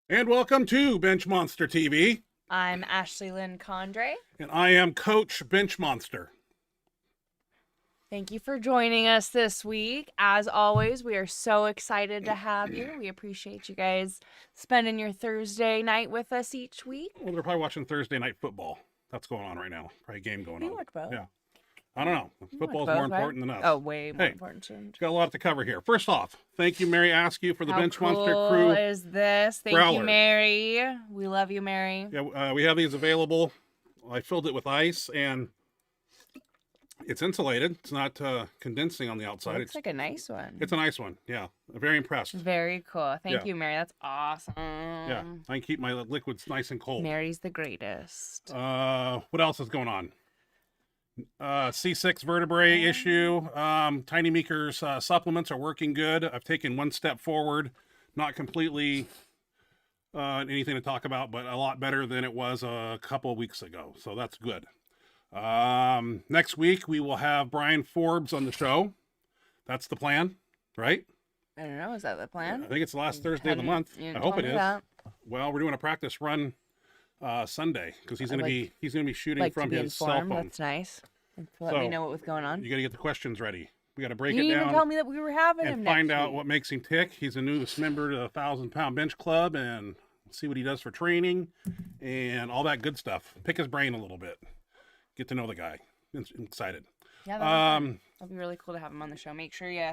And welcome to Benchmonster TV. I'm Ashley Lynn Condre. And I am Coach Benchmonster. Thank you for joining us this week. As always, we are so excited to have you. We appreciate you guys spending your Thursday night with us each week. Well, they're probably watching Thursday night football. That's going on right now. Probably a game going We on. watch both. Yeah. I don't know. Football's more important than us. Oh, way more Hey, important too. Got a lot to cover here. First off, thank you, Mary Askew, for the How Benchmonster cool crew. is this? Thank growler. you, Mary. We love you, Mary. Yeah, we have these available. I filled it with ice, and it's insulated. It's not condensing on the outside. Looks like a nice one. It's a nice one. Yeah, I'm very impressed. Very cool. Thank Yeah. you, Mary. That's awesome. Yeah, I can keep my liquids nice and cold. Mary's the greatest. What else is going on? C6 vertebrae issue. Tiny Meeker's supplements are working good. I've taken one step forward. Not completely anything to talk about, but a lot better than it was a couple of weeks ago. So that's good. Next week, we will have Brian Forbes on the show. That's the plan, right? I don't know. Is that the plan? I think it's the last Thursday of the month. I hope it is. Well, we're doing a practice run Sunday because he's gonna be shooting from his cell phone. That's nice. Let me know what was going on. You got to get the questions ready. We got to break You it didn't down even tell me that we were having him and next find out week. what makes him tick. He's a newest member to the 1,000-pound bench club, and see what he does for training and all that good stuff. Pick his brain a little bit. Get to know the guy. I'm excited. Yeah, that'll be really cool to have him on the show. Make sure you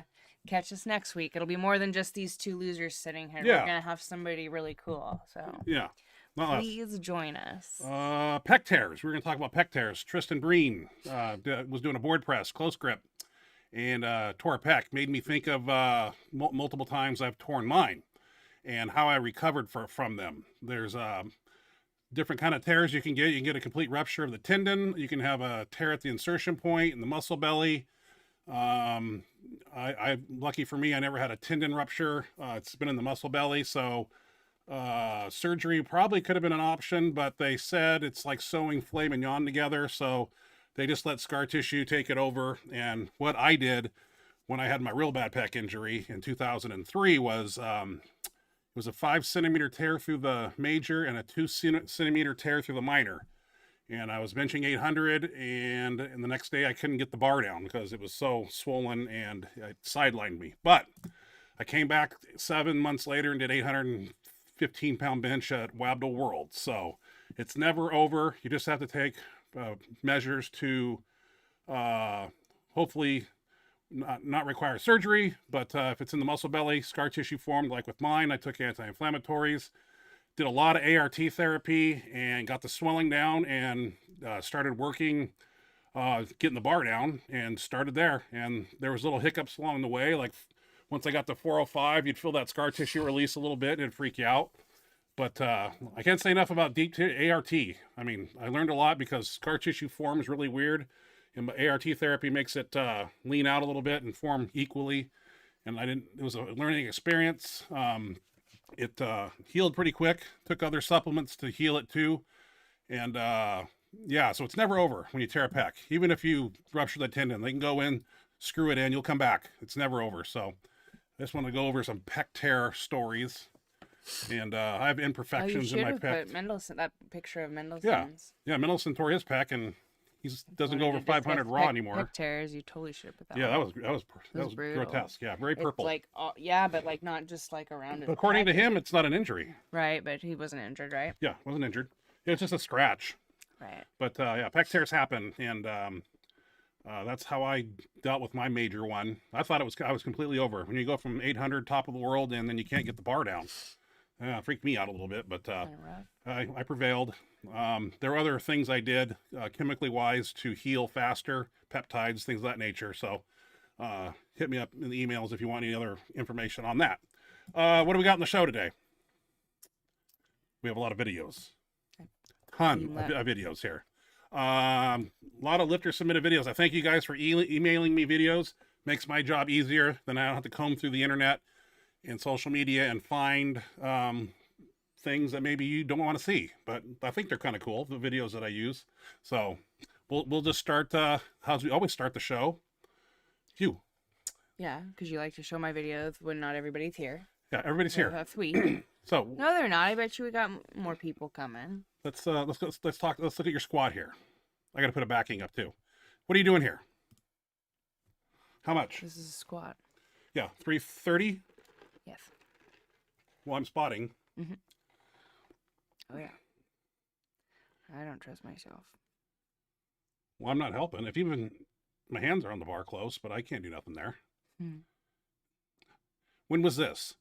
catch us next week. It'll be more than just these two losers sitting here. Yeah. We're gonna have somebody really cool. So Yeah. please join us. Pec tears. We're going to talk about pec tears. Tristan Breen was doing a board press, close grip, and tore a pec. Made me think of multiple times I've torn mine and how I recovered from them. There's different kind of tears you can get. You can get a complete rupture of the tendon. You can have a tear at the insertion point in the muscle belly. Lucky for me, I never had a tendon rupture. It's been in the muscle belly, so surgery probably could have been an option, but they said it's like sewing filet mignon together, so they just let scar tissue take it over. And what I did when I had my real bad pec injury in 2003 was it was a 5-centimeter tear through the major and a 2-centimeter tear through the minor. And I was benching 800, and the next day I couldn't get the bar down because it was so swollen and it sidelined me. But I came back 7 months later and did 815-pound bench at Wabdell World. So it's never over. You just have to take measures to hopefully not require surgery. But if it's in the muscle belly, scar tissue formed like with mine, I took anti-inflammatories. Did a lot of ART therapy and got the swelling down and started working, getting the bar down, and started there. And there was little hiccups along the way. Like once I got to 405, you'd feel that scar tissue release a little bit and it'd freak you out. But I can't say enough about deep ART. I mean, I learned a lot because scar tissue forms really weird. And ART therapy makes it lean out a little bit and form equally. And it was a learning experience. It healed pretty quick. Took other supplements to heal it too. And yeah, so it's never over when you tear a pec. Even if you rupture the tendon, they can go in, screw it in, you'll come back. It's never over. So I just want to go over some pec tear stories. And I have imperfections in my pec. Mendelssohn, that picture of Mendelssohn's. Yeah, Mendelssohn tore his pec, and he doesn't go over 500 raw anymore. Pec tears, you totally should have put that. Yeah, one. that was grotesque. Yeah, very purple. It's like yeah, but like not just like around it. According to him, it's not an injury. Right, but he wasn't injured, right? Yeah, wasn't injured. It was just a scratch. Right. But yeah, pec tears happen, and that's how I dealt with my major one. I thought I was completely over. When you go from 800 top of the world and then you can't get the bar down, freaked me out a little bit. But I prevailed. There were other things I did chemically wise to heal faster, peptides, things of that nature. So hit me up in the emails if you want any other information on that. What do we got in the show today? We have a lot of videos. Ton of videos here. A lot of lifter submitted videos. I thank you guys for emailing me videos. Makes my job easier. Then I don't have to comb through the internet and social media and find things that maybe you don't want to see. But I think they're kind of cool, the videos that I use. So we'll just start how we always start the show. You. Yeah, because you like to show my videos when not everybody's here. Yeah, everybody's here. That's sweet. So No, they're not. I bet you we got more people coming. let's look at your squat here. I got to put a backing up too. What are you doing here? How much? This is a squat. Yeah, 330. Yes. Well, I'm spotting. Oh yeah. I don't trust myself. Well, I'm not helping. If even my hands are on the bar close, but I can't do nothing there. When was this?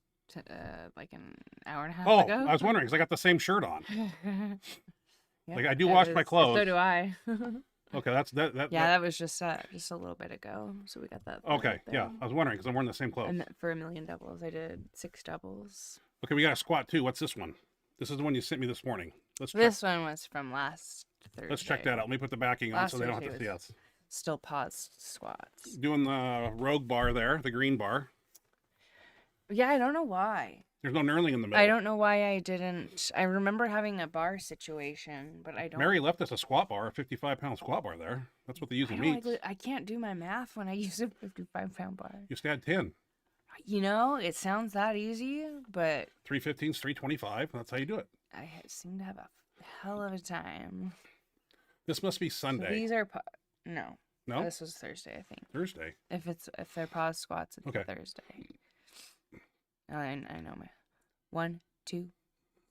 Like an hour and a half Oh, ago. I was wondering because I got the same shirt on. Yeah, Like I do wash my clothes. So do I. Okay, that's that. Yeah, that was just a little bit ago. So we got that. Okay, yeah, I was wondering because I'm wearing the same clothes. And for a million doubles, I did 6 doubles. Okay, we got a squat too. What's this one? This is the one you sent me this morning. This one was from last Thursday. Let's check that out. Let me put the backing on so they don't have to see us. Still paused squats. Doing the rogue bar there, the green bar. Yeah, I don't know why. There's no knurling in the middle. I don't know why I didn't. I remember having a bar situation, but I don't. Mary left us a squat bar, a 55-pound squat bar there. That's what they use in meats. I can't do my math when I use a 55-pound bar. You just add 10. You know, it sounds that easy, but 315s, 325. That's how you do it. I seem to have a hell of a time. This must be Sunday. So these are no. No? This was Thursday, I think. Thursday. If they're pause squats, it's Okay. Thursday. I know my 1, 2.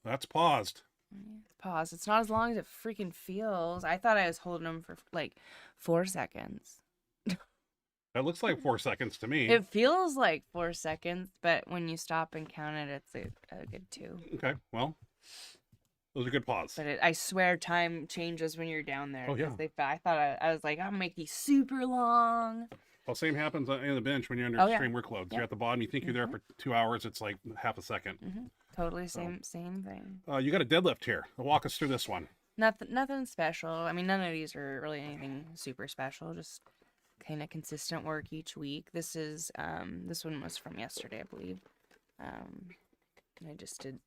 That's paused. Pause. It's not as long as it freaking feels. I thought I was holding them for like 4 seconds. That looks like 4 seconds to me. It feels like 4 seconds, but when you stop and count it, it's a good 2. Okay, well, those are good pause. But I swear time changes when you're down there. Oh, yeah. I thought I was like, I'm gonna make these super long. Well, same happens in the bench when you're under Oh, yeah. extreme workloads. Yep. You're at the bottom. You think you're there for 2 hours. It's like half a second. Totally same thing. You got a deadlift here. Walk us through this one. Nothing special. I mean, none of these are really anything super special. Just kind of consistent work each week. This one was from yesterday, I believe. And I just did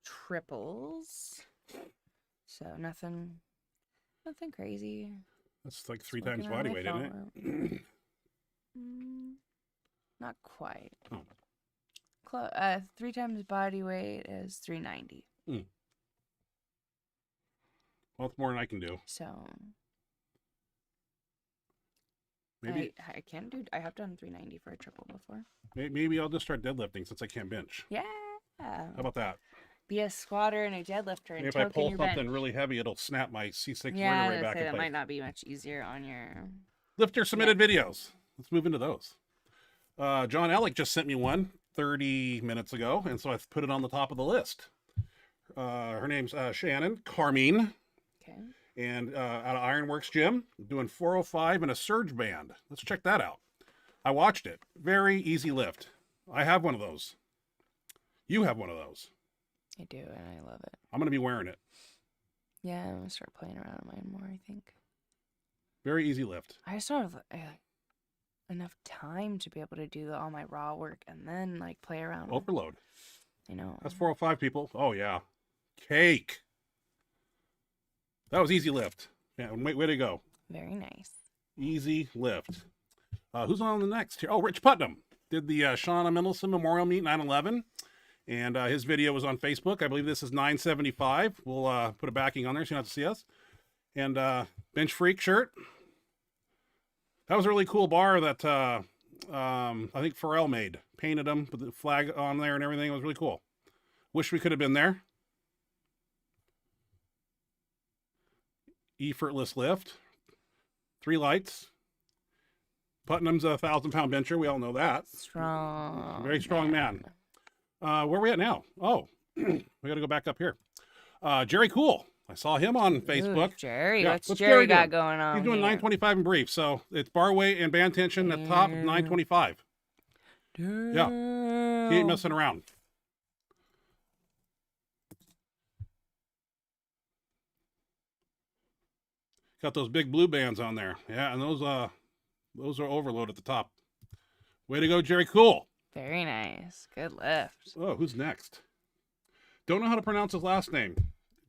triples. So nothing crazy. That's like 3 Just times working on body my weight, isn't it? Not quite. Oh. 3 times body weight is 390. Well, it's more than I can do. So Maybe I have done 390 for a triple before. maybe I'll just start deadlifting since I can't bench. Yeah. How about that? Be a squatter and a deadlifter and Maybe if I token pull your something bench. really heavy, it'll snap my C6 Yeah, vertebrae back in that place. might not be much easier on your. Lifter submitted videos. Let's move into those. John Alec just sent me one 30 minutes ago, and so I've put it on the top of the list. Her name's Shannon Carmine. Okay. And out of Ironworks Gym, doing 405 and a surge band. Let's check that out. I watched it. Very easy lift. I have one of those. You have one of those. I do, and I love it. I'm going to be wearing it. Yeah, I'm gonna start playing around with mine more, I think. Very easy lift. I just don't have enough time to be able to do all my raw work and then like play around. Overload. I know. That's 405, people. Oh, yeah. Cake. That was easy lift. Yeah, way to go. Very nice. Easy lift. Who's on the next here? Oh, Rich Putnam did the Shauna Mendelson Memorial Meet 9/11, and his video was on Facebook. I believe this is 975. We'll put a backing on there so you don't have to see us. And Bench Freak shirt. That was a really cool bar that I think Pharrell made. Painted them with the flag on there and everything. It was really cool. Wish we could have been there. Effortless lift. 3 lights. Putnam's a 1,000-pound bencher. We all know that. Strong. Very strong man. Where are we at now? Oh, we got to go back up here. Jerry Cool. I saw him on Facebook. Ooh, Jerry. Yeah, What's Jerry got doing? going on? He's doing here? 925 in brief. So it's bar weight and band tension at the top, 925. Damn. Yeah. He ain't messing around. Got those big blue bands on there. Yeah, and those are overload at the top. Way to go, Jerry Cool. Very nice. Good lift. Oh, who's next? Don't know how to pronounce his last name.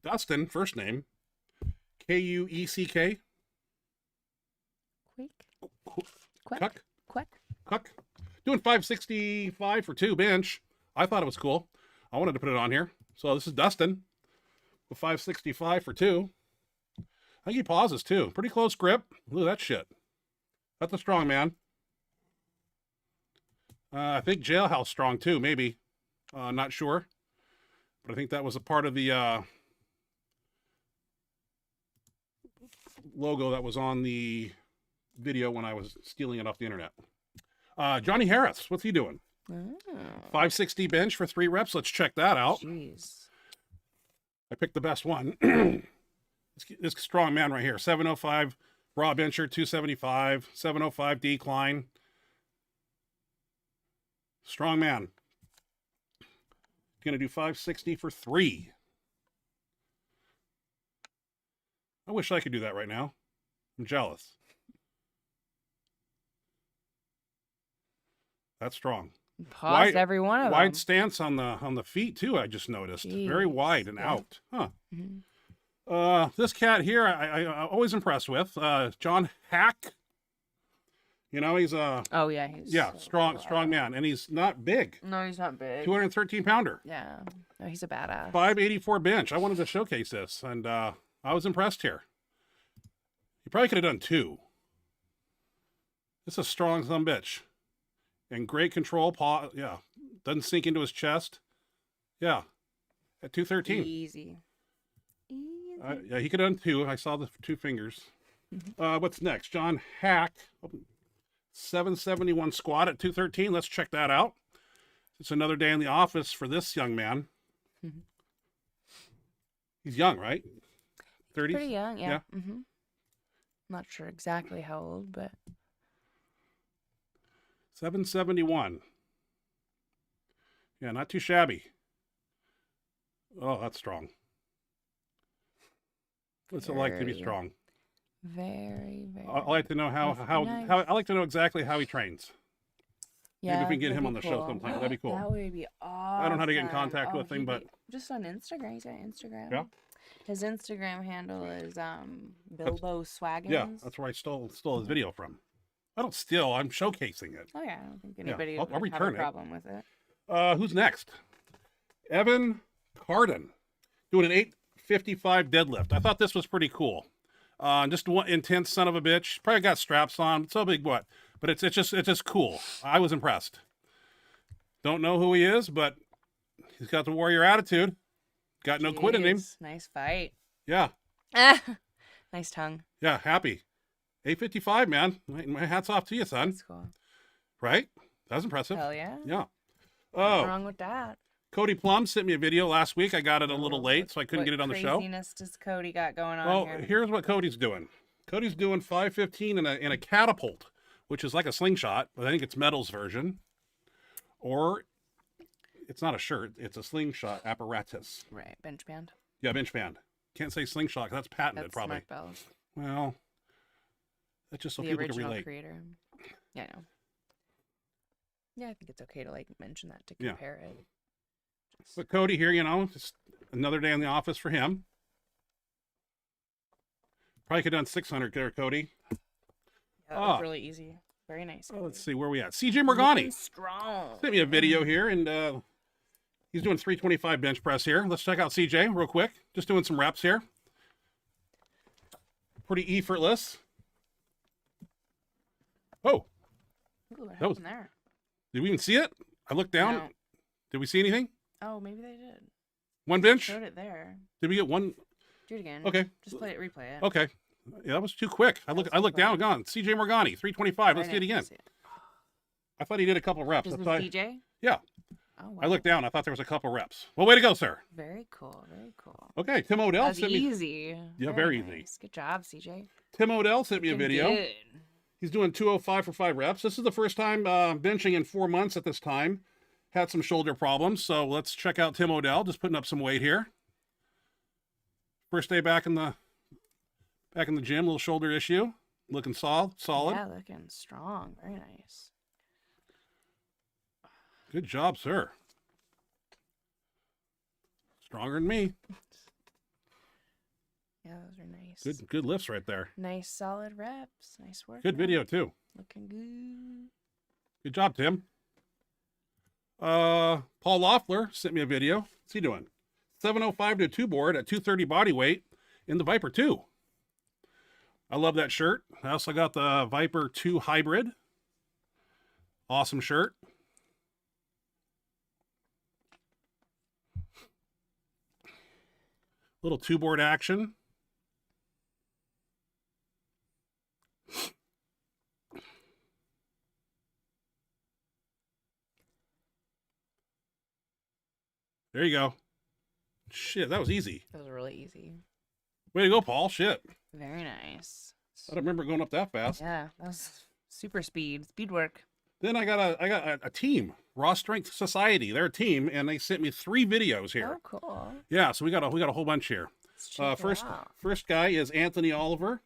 Dustin, first name. Kueck. Quick. Cuck. Quick. Cuck. Doing 565 for 2 bench. I thought it was cool. I wanted to put it on here. So this is Dustin with 565 for 2. I think he pauses too. Pretty close grip. Look at that shit. That's a strong man. I think Jailhouse strong too, maybe. Not sure. But I think that was a part of the logo that was on the video when I was stealing it off the internet. Johnny Harris, what's he doing? Oh, 560 bench for 3 reps. Let's check that out. jeez. I picked the best one. This strong man right here. 705 raw bencher, 275, 705 decline. Strong man. Gonna do 560 for 3. I wish I could do that right now. I'm jealous. That's strong. Paused every one of them. Wide stance on the feet too. I just noticed. Very Jeez. wide and Yeah. out. Huh. Mhm. This cat here, I'm always impressed with. John Hack. You know, he's Oh yeah, he's so strong man, and he's not big. No, he's not big. 213 pounder. Yeah, no, he's a badass. 584 bench. I wanted to showcase this, and I was impressed here. He probably could have done 2. This is a strong son bitch, and great control. Paw, yeah, doesn't sink into his chest. Yeah, at 213. Easy. Yeah, he could have done 2. I saw the 2 fingers. What's next? John Hack, 771 squat at 213. Let's check that out. It's another day in the office for this young man. He's young, right? 30s? Pretty young, yeah. Yeah. Not sure exactly how old, but 771. Yeah, not too shabby. Oh, that's strong. What's it like to be Very, strong? very, very. I like to know how nice. I like to know exactly how he trains. Yeah, Maybe if we can get that'd him be on the show cool. sometime, that'd be cool. That would be awesome. I don't know how to get in contact Oh, with him, he'd but be- just on Instagram. He's got Instagram. Yeah. His Instagram handle is Bilbo Swaggins. yeah, that's where I stole his video from. I don't steal. I'm showcasing it. Oh yeah, I don't think Yeah, anybody I'll would have return a it. problem with it. Who's next? Evan Carden doing an 855 deadlift. I thought this was pretty cool. Just one intense son of a bitch. Probably got straps on. So big what? But it's just cool. I was impressed. Don't know who he is, but he's got the warrior attitude. Got no quit in him. Jeez, nice fight. Yeah. Nice tongue. Yeah, happy. 855, man. My hat's off to you, son. That's cool. Right? That was impressive. Hell yeah. Yeah. What's Oh, wrong with that? Cody Plum sent me a video last week. I got it a little late, so I couldn't What get it on the show. craziness does Cody got going on Well, here? here's what Cody's doing. Cody's doing 515 in a catapult, which is like a slingshot, but I think it's Metal's version. Or it's not a shirt, it's a slingshot apparatus. Right, bench band. Yeah, bench band. Can't say slingshot 'cause that's patented, That's probably. Mark Bell's, Well, that's just so the people can original relate. creator. Yeah, I know. Yeah, I think it's okay to like mention that to Yeah. compare it. But Cody here, just another day in the office for him. Probably could have done 600 there, Cody. Yeah, that Ah. was really easy. Very nice. Oh, let's Cody. see where we at. CJ Looking Morgani strong. sent me a video here, and he's doing 325 bench press here. Let's check out CJ real quick. Just doing some reps here. Pretty effortless. Oh, Ooh, what that was- happened there? did we even see it? I looked down. No. Did we see anything? Oh, maybe they did. One bench? Showed it there. Did we get one? Do it again. Okay. Just replay it. Okay. Yeah, that was too quick. I was looked too down, quick. gone. CJ Morgani, 325. Let's Very see it again. nice. I thought he did a couple reps. Just That's with why- CJ? yeah. Oh, wow. I looked down. I thought there was a couple reps. Well, way to go, sir. Very cool. Very cool. Okay, Tim Odell That's sent me. easy. Yeah, very easy. nice. Good job, CJ. Tim Odell sent me a Looking video. good. He's doing 205 for 5 reps. This is the first time benching in 4 months at this time. Had some shoulder problems, so let's check out Tim Odell. Just putting up some weight here. First day back in the gym. Little shoulder issue. Looking solid. Yeah, looking strong. Very nice. Good job, sir. Stronger than me. Yeah, those are nice. Good lifts right there. Nice, solid reps. Nice work. Good video too. Looking good. Good job, Tim. Paul Loeffler sent me a video. What's he doing? 705 to 2 board at 230 body weight in the Viper 2. I love that shirt. I also got the Viper 2 Hybrid. Awesome shirt. Little 2 board action. There you go. Shit, that was easy. That was really easy. Way to go, Paul. Shit. Very nice. I don't remember going up that fast. Yeah, that was super speed. Speed work. Then I got a team, Raw Strength Society. They're a team, and they sent me 3 videos here. Oh, cool. Yeah, so we got a whole bunch here. Let's check it out. First guy is Anthony Oliver,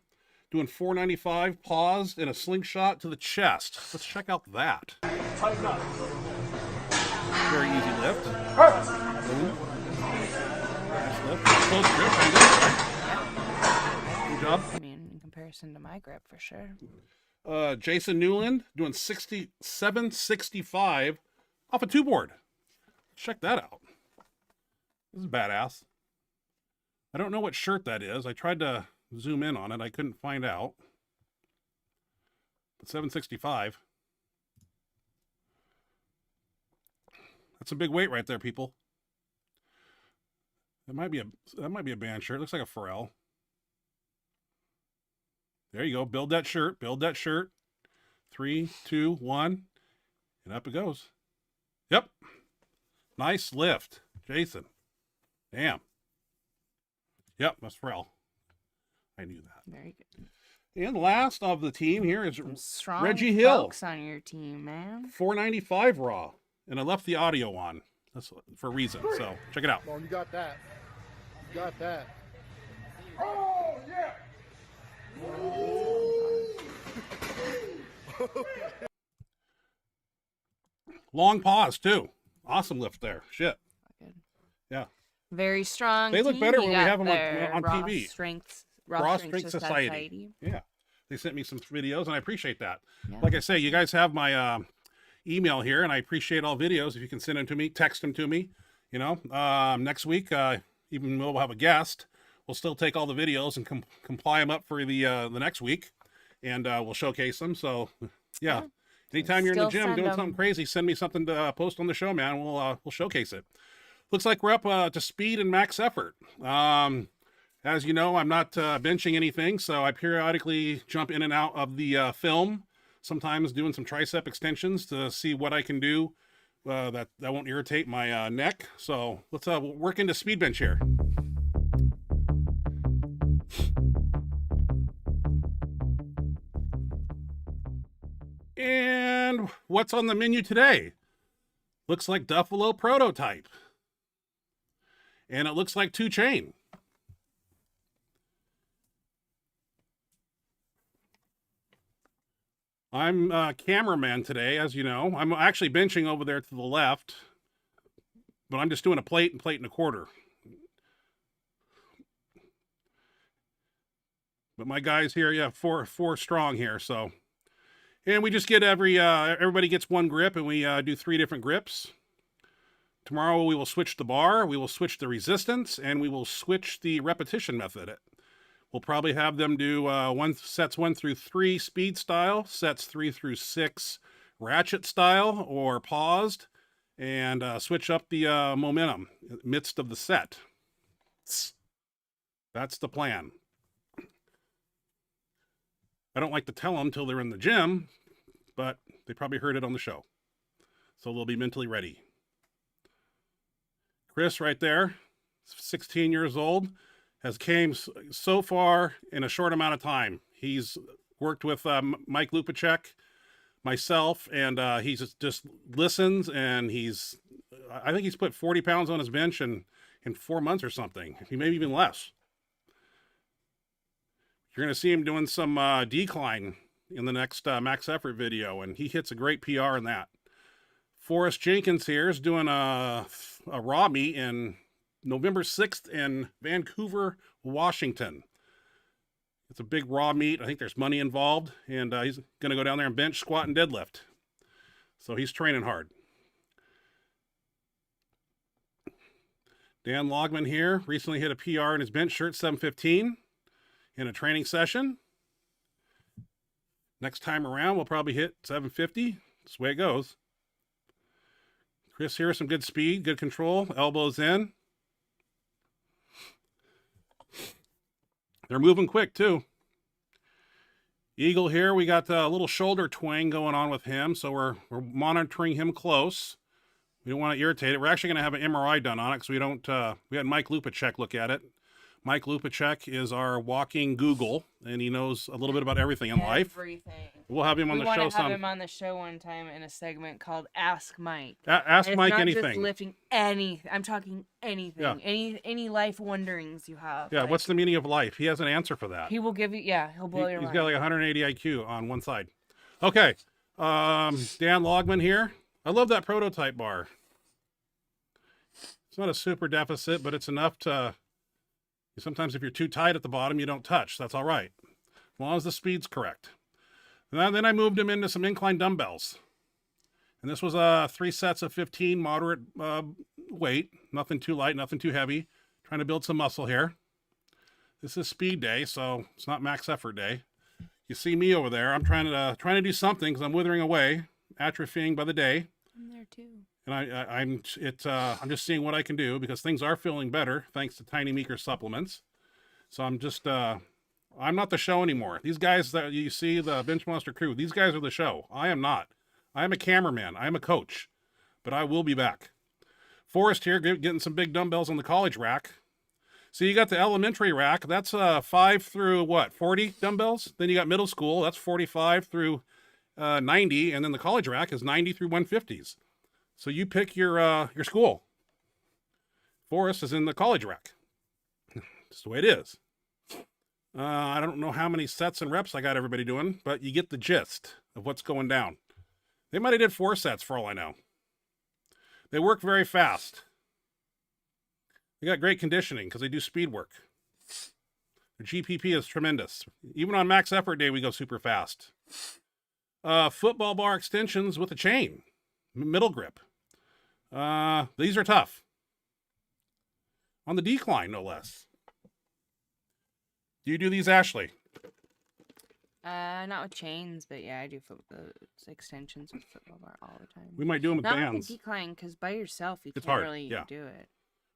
doing 495 paused and a slingshot to the chest. Let's check out that. Tighten up. Very easy lift. Perfect. Boom. Nice lift. Close grip. Pretty good, right? Good job. I mean, in comparison to my grip, for sure. Jason Newland doing 765 off a 2 board. Check that out. This is badass. I don't know what shirt that is. I tried to zoom in on it. I couldn't find out. But 765. That's a big weight right there, people. That might be a band shirt. It looks like a Pharrell. There you go. Build that shirt. Build that shirt. 3, 2, 1. And up it goes. Yep. Nice lift. Jason. Damn. Yep, that's Pharrell. I knew that. Very good. And last of the team here is Some strong Reggie Hill. folks on your team, man. 495 raw. And I left the audio on. That's for a reason. So check it out. Come on, you got that. You got that. Oh, yeah. Long pause, too. Awesome lift there. Shit. Good. Yeah. Very strong. They look team better you when we got have them there. on Raw TV. Raw Strength Society. Yeah. They sent me some videos, and I appreciate that. Yeah. Like I say, you guys have my email here, and I appreciate all videos. If you can send them to me, text them to me. You know, next week, even though we'll have a guest, we'll still take all the videos and compile them up for the next week, and we'll showcase them. So, yeah. Anytime you're in the Still gym send doing 'em. something crazy, send me something to post on the show, man. We'll showcase it. Looks like we're up to speed and max effort. As you know, I'm not benching anything, so I periodically jump in and out of the film. Sometimes doing some tricep extensions to see what I can do that won't irritate my neck. So let's work into speed bench here. And what's on the menu today? Looks like Duffalo Prototype. And it looks like 2 chain. I'm cameraman today, as you know. I'm actually benching over there to the left, but I'm just doing a plate and a quarter. But my guys here, yeah, four strong here. So, and we just get everybody gets 1 grip, and we do 3 different grips. Tomorrow we will switch the bar, we will switch the resistance, and we will switch the repetition method. We'll probably have them do sets 1 through 3 speed style, sets 3 through 6 ratchet style or paused, and switch up the momentum midst of the set. That's the plan. I don't like to tell them till they're in the gym, but they probably heard it on the show. So they'll be mentally ready. Chris right there, 16 years old, has came so far in a short amount of time. He's worked with Mike Lupacek, myself, and he just listens, and I think he's put 40 pounds on his bench in 4 months or something, maybe even less. You're going to see him doing some decline in the next max effort video, and he hits a great PR in that. Forrest Jenkins here is doing a raw meet in November 6th in Vancouver, Washington. It's a big raw meet. I think there's money involved, and he's going to go down there and bench, squat, and deadlift. So he's training hard. Dan Logman here. Recently hit a PR in his bench shirt, 715, in a training session. Next time around, we'll probably hit 750. That's the way it goes. Chris here, some good speed, good control, elbows in. They're moving quick, too. Eagle here, we got a little shoulder twang going on with him, so we're monitoring him close. We don't want to irritate it. We're actually going to have an MRI done on it because we had Mike Lupacek look at it. Mike Lupacek is our walking Google, and he knows a little bit about everything in life. Everything. We'll have him on the show. We want to have him on the show one time in a segment called Ask Mike. Ask Mike not anything. Just lifting anything. I'm talking anything. Yeah. Any life wonderings you have. Yeah. Like, What's the meaning of life? He has an answer for that. He will give you. Yeah. He'll blow your mind. He's got like 180 IQ on one side. Okay. Dan Logman here. I love that prototype bar. It's not a super deficit, but it's enough to. Sometimes if you're too tight at the bottom, you don't touch. That's all right, as long as the speed's correct. And then I moved him into some incline dumbbells. And this was 3 sets of 15, moderate weight. Nothing too light, nothing too heavy. Trying to build some muscle here. This is speed day, so it's not max effort day. You see me over there. I'm trying to do something because I'm withering away, atrophying by the day. I'm there too. And I'm just seeing what I can do because things are feeling better thanks to Tiny Meeker supplements. So I'm just I'm not the show anymore. These guys that you see, the Benchmonster crew, these guys are the show. I am not. I am a cameraman. I am a coach, but I will be back. Forrest here getting some big dumbbells on the college rack. So you got the elementary rack. That's 5 through what, 40 dumbbells. Then you got middle school. That's 45 through 90, and then the college rack is 90 through 150s. So you pick your school. Forrest is in the college rack. Just the way it is. I don't know how many sets and reps I got everybody doing, but you get the gist of what's going down. They might have did 4 sets for all I know. They work very fast. They got great conditioning because they do speed work. Their GPP is tremendous. Even on max effort day, we go super fast. Football bar extensions with a chain. Middle grip. These are tough. On the decline, no less. Do you do these, Ashley? Not with chains, but yeah, I do extensions with football bar all the time. We might do them with Not bands. with the decline, because by yourself you It's can't hard, really yeah. do it.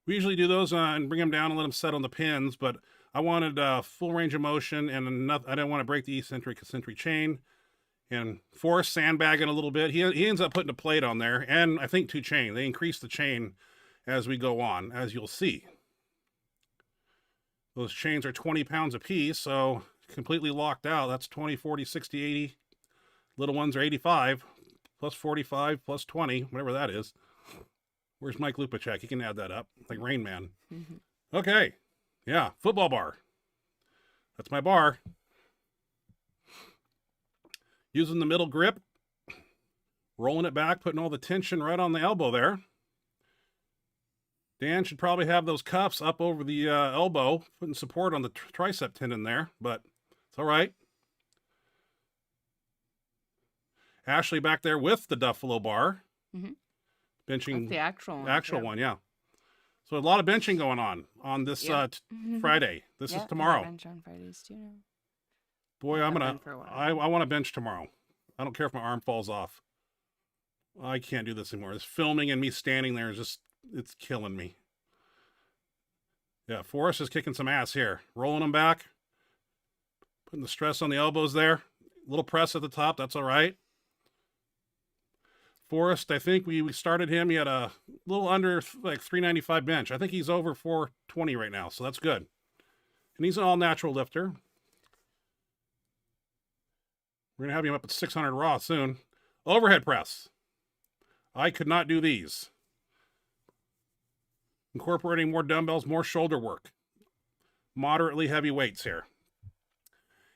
We usually do those and bring them down and let them set on the pins, but I wanted full range of motion and I didn't want to break the eccentric chain. And Forrest sandbagging a little bit. He ends up putting a plate on there, and I think 2 chain. They increase the chain as we go on, as you'll see. Those chains are 20 pounds a piece, so completely locked out. That's 20, 40, 60, 80. Little ones are 85, plus 45, plus 20, whatever that is. Where's Mike Lupacek? He can add that up, like Rain Man. Mm-hmm. Okay. Yeah, football bar. That's my bar. Using the middle grip, rolling it back, putting all the tension right on the elbow there. Dan should probably have those cuffs up over the elbow, putting support on the tricep tendon there, but it's all right. Ashley back there with the Duffalo bar. Mm-hmm. Benching. That's the actual one. Actual one, yeah. So a lot of benching going on this Friday. This is tomorrow. I bench on Fridays too now. Boy, I want to bench tomorrow. I don't care if my arm falls off. I can't do this anymore. This filming and me standing there is just, it's killing me. Yeah, Forrest is kicking some ass here. Rolling them back. Putting the stress on the elbows there. A little press at the top, that's all right. Forrest, I think we started him. He had a little under like 395 bench. I think he's over 420 right now, so that's good. And he's an all-natural lifter. We're going to have him up at 600 raw soon. Overhead press. I could not do these. Incorporating more dumbbells, more shoulder work. Moderately heavy weights here.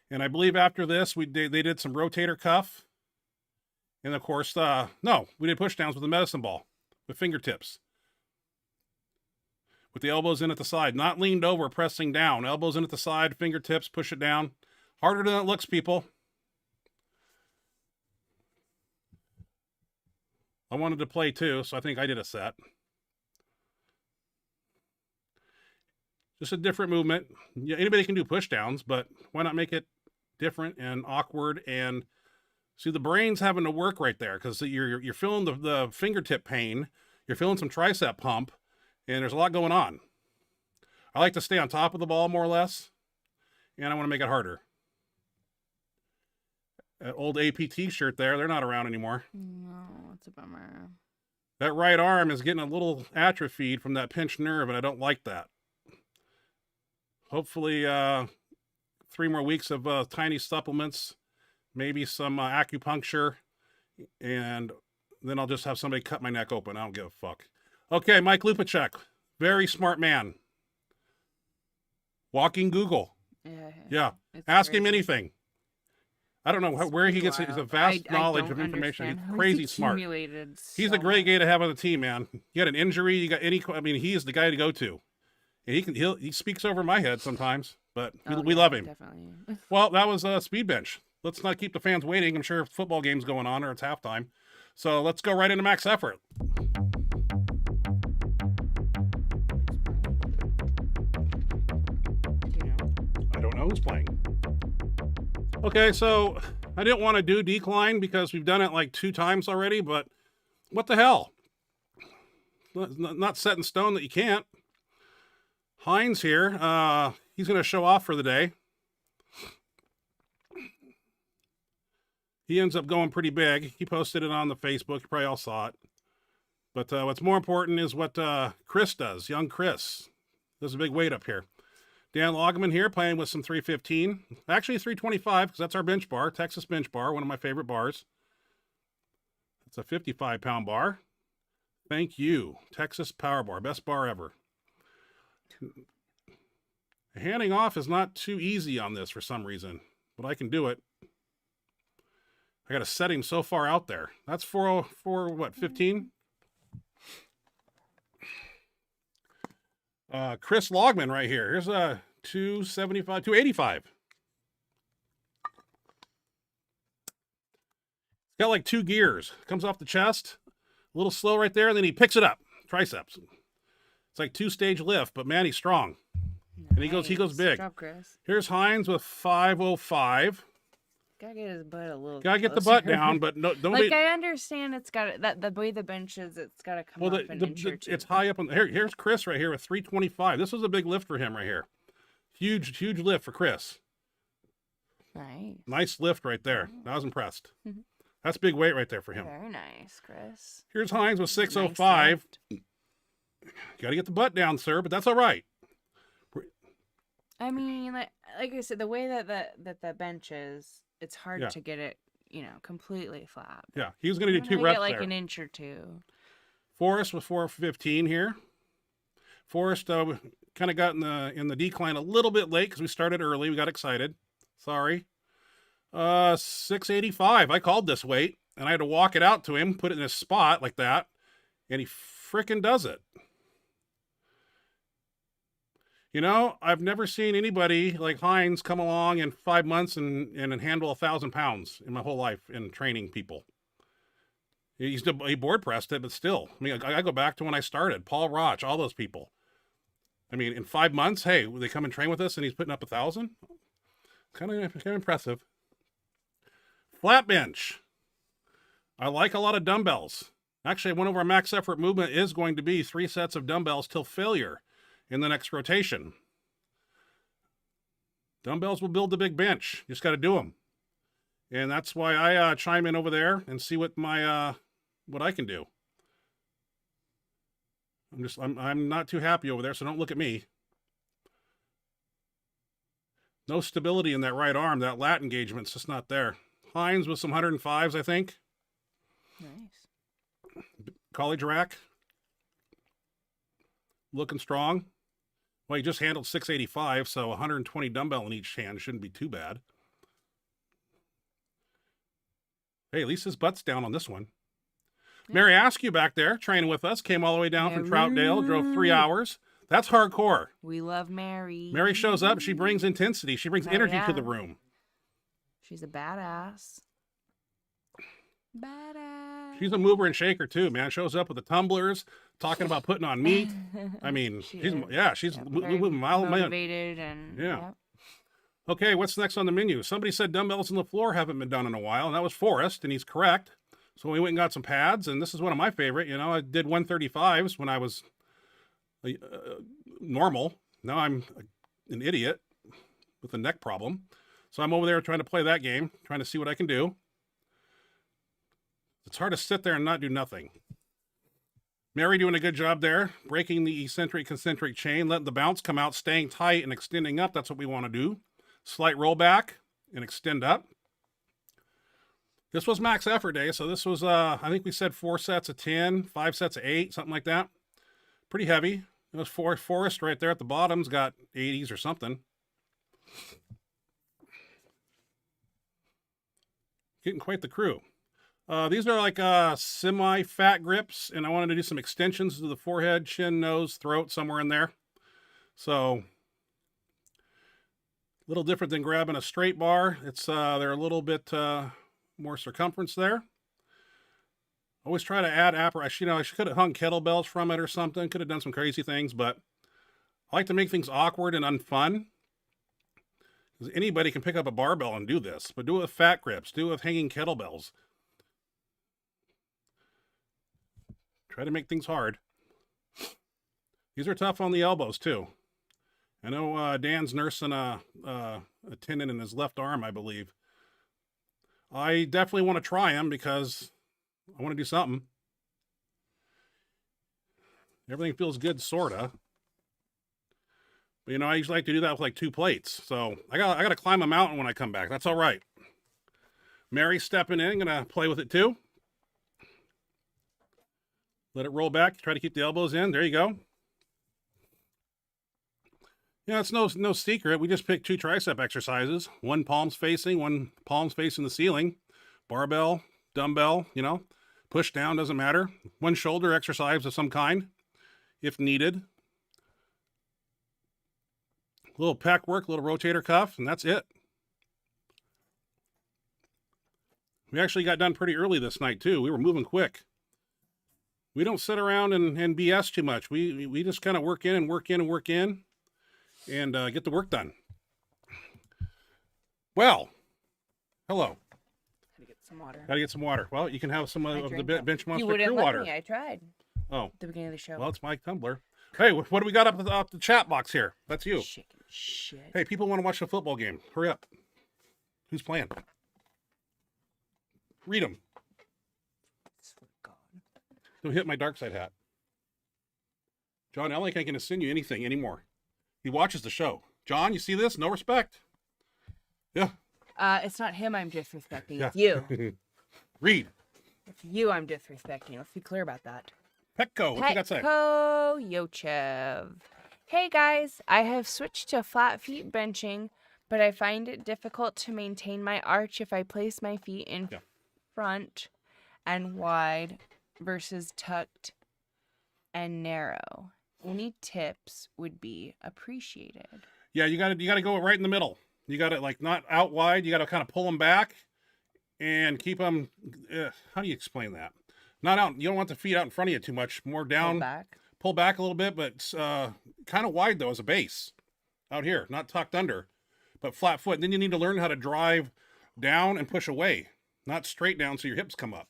And I believe after this, they did some rotator cuff. And of course, we did push downs with the medicine ball, with fingertips. With the elbows in at the side, not leaned over, pressing down. Elbows in at the side, fingertips, push it down. Harder than it looks, people. I wanted to play too, so I think I did a set. Just a different movement. Yeah, anybody can do push downs, but why not make it different and awkward? And see, the brain's having to work right there because you're feeling the fingertip pain. You're feeling some tricep pump, and there's a lot going on. I like to stay on top of the ball more or less, and I want to make it harder. That old APT shirt there, they're not around anymore. No, it's a bummer. That right arm is getting a little atrophied from that pinched nerve, and I don't like that. Hopefully, 3 more weeks of tiny supplements, maybe some acupuncture, and then I'll just have somebody cut my neck open. I don't give a fuck. Okay, Mike Lupacek, very smart man. Walking Google. Yeah. Ask him anything. I don't know where he gets his vast knowledge of information. He's crazy smart. He's a great guy to have on the team, man. You got an injury, you got any, I mean, he is the guy to go to. And he speaks over my head sometimes, but we love him. Definitely. Well, that was Speed Bench. Let's not keep the fans waiting. I'm sure football game's going on or it's halftime. So let's go right into max effort. I don't know who's playing. Okay, so I didn't want to do decline because we've done it like 2 times already, but what the hell? Not set in stone that you can't. Hines here, he's going to show off for the day. He ends up going pretty big. He posted it on the Facebook. You probably all saw it. But what's more important is what Chris does, young Chris. There's a big weight up here. Dan Logman here playing with some 315. Actually 325 because that's our bench bar, Texas bench bar, one of my favorite bars. It's a 55-pound bar. Thank you. Texas Power Bar, best bar ever. Handing off is not too easy on this for some reason, but I can do it. I got to set him so far out there. That's 404, what, 15? Chris Logman right here. Here's a 275, 285. It's got like 2 gears. Comes off the chest, a little slow right there, and then he picks it up. Triceps. It's like 2-stage lift, but man, he's strong. Nice. And he goes big. Good job, Chris. Here's Hines with 505. Gotta get his butt a little. Gotta get the butt down, but don't. Like I understand, it's got that the way the bench is, it's gotta come up an inch or 2. It's high up on here's Chris right here with 325. This was a big lift for him right here. Huge lift for Chris. Nice lift right there. I was impressed. Mm-hmm. That's big weight right there for him. Very nice, Chris. Here's Hines with 605. Nice. Gotta get the butt down, sir, but that's all right. I mean, like I said, the way that the bench is, it's hard to get it, completely flat. Yeah, he was going to do 2 reps get like there. An inch or 2. Forrest with 415 here. Forrest kind of got in the decline a little bit late because we started early. We got excited. Sorry. 685. I called this weight, and I had to walk it out to him, put it in his spot like that, and he frickin' does it. I've never seen anybody like Hines come along in 5 months and handle 1,000 pounds in my whole life in training people. He board pressed it, but still. I mean, I go back to when I started. Paul Roch, all those people. I mean, in 5 months, hey, they come and train with us and he's putting up 1,000? Kind of impressive. Flat bench. I like a lot of dumbbells. Actually, one of our max effort movement is going to be 3 sets of dumbbells till failure in the next rotation. Dumbbells will build the big bench. You just got to do them. And that's why I chime in over there and see what what I can do. I'm not too happy over there, so don't look at me. No stability in that right arm. That lat engagement's just not there. Hines with some 105s, I think. Nice. College rack. Looking strong. Well, he just handled 685, so 120 dumbbell in each hand shouldn't be too bad. Hey, at least his butt's down on this one. Yeah. Mary Askew back there, training with us, came all the way down from Troutdale, drove 3 hours. That's hardcore. We love Mary. Mary shows up. She brings intensity. She brings energy to the room. She's a badass. Badass. She's a mover and shaker too, man. Shows up with the tumblers, talking about putting on meat. I mean, She she's is. she's Yep, moving a mile a minute. motivated and Yeah. yep. Okay, what's next on the menu? Somebody said dumbbells on the floor haven't been done in a while, and that was Forrest, and he's correct. So we went and got some pads, and this is one of my favorite. You know, I did 135s when I was normal. Now I'm an idiot with a neck problem. So I'm over there trying to play that game, trying to see what I can do. It's hard to sit there and not do nothing. Mary doing a good job there, breaking the eccentric concentric chain, letting the bounce come out, staying tight and extending up. That's what we want to do. Slight roll back and extend up. This was max effort day, so this was, I think we said 4 sets of 10, 5 sets of 8, something like that. Pretty heavy. It was Forrest right there at the bottom's got 80s or something. Getting quite the crew. These are like semi-fat grips, and I wanted to do some extensions to the forehead, chin, nose, throat, somewhere in there. So, a little different than grabbing a straight bar. It's they're a little bit more circumference there. Always try to add apparatus. You know, I could have hung kettlebells from it or something. Could have done some crazy things, but I like to make things awkward and unfun. Because anybody can pick up a barbell and do this, but do it with fat grips. Do it with hanging kettlebells. Try to make things hard. These are tough on the elbows, too. I know Dan's nursing a tendon in his left arm, I believe. I definitely want to try them because I want to do something. Everything feels good, sorta. But, you know, I usually like to do that with like 2 plates. So I got to climb a mountain when I come back. That's all right. Mary's stepping in, gonna play with it too. Let it roll back. Try to keep the elbows in. There you go. Yeah, it's no secret. We just picked 2 tricep exercises. One palms facing, one palms facing the ceiling. Barbell, dumbbell, you know. Push down, doesn't matter. One shoulder exercise of some kind, if needed. A little pec work, a little rotator cuff, and that's it. We actually got done pretty early this night, too. We were moving quick. We don't sit around and BS too much. We just kind of work in and work in and work in and get the work done. Well, hello. Gotta get some water. Gotta get some water. Well, you can have some of the Benchmonster You wouldn't Crew let water. me. I tried Oh, at the beginning of the show. well, it's my tumbler. Hey, what do we got up the chat box here? That's you. Chicken shit. Hey, people want to watch the football game. Hurry up. Who's playing? Read them. Swear to God. Don't hit my dark side hat. John Ellick ain't going to send you anything anymore. He watches the show. John, you see this? No respect. Yeah. It's not him I'm disrespecting. Yeah. It's you. Read. It's you I'm disrespecting. Let's be clear about that. Petco, what you got to say? Petco Yochev. Hey guys, I have switched to flat feet benching, but I find it difficult to maintain my arch if I place my feet in front and wide versus tucked and narrow. Any tips would be appreciated. Yeah, you got to go right in the middle. You got to like not out wide. You got to kind of pull them back and keep them. How do you explain that? Not out. You don't want the feet out in front of you too much. More down. Pull back a little bit, but kind of wide though as a base. Out here, not tucked under, but flat foot. And then you need to learn how to drive down and push away, not straight down so your hips come up.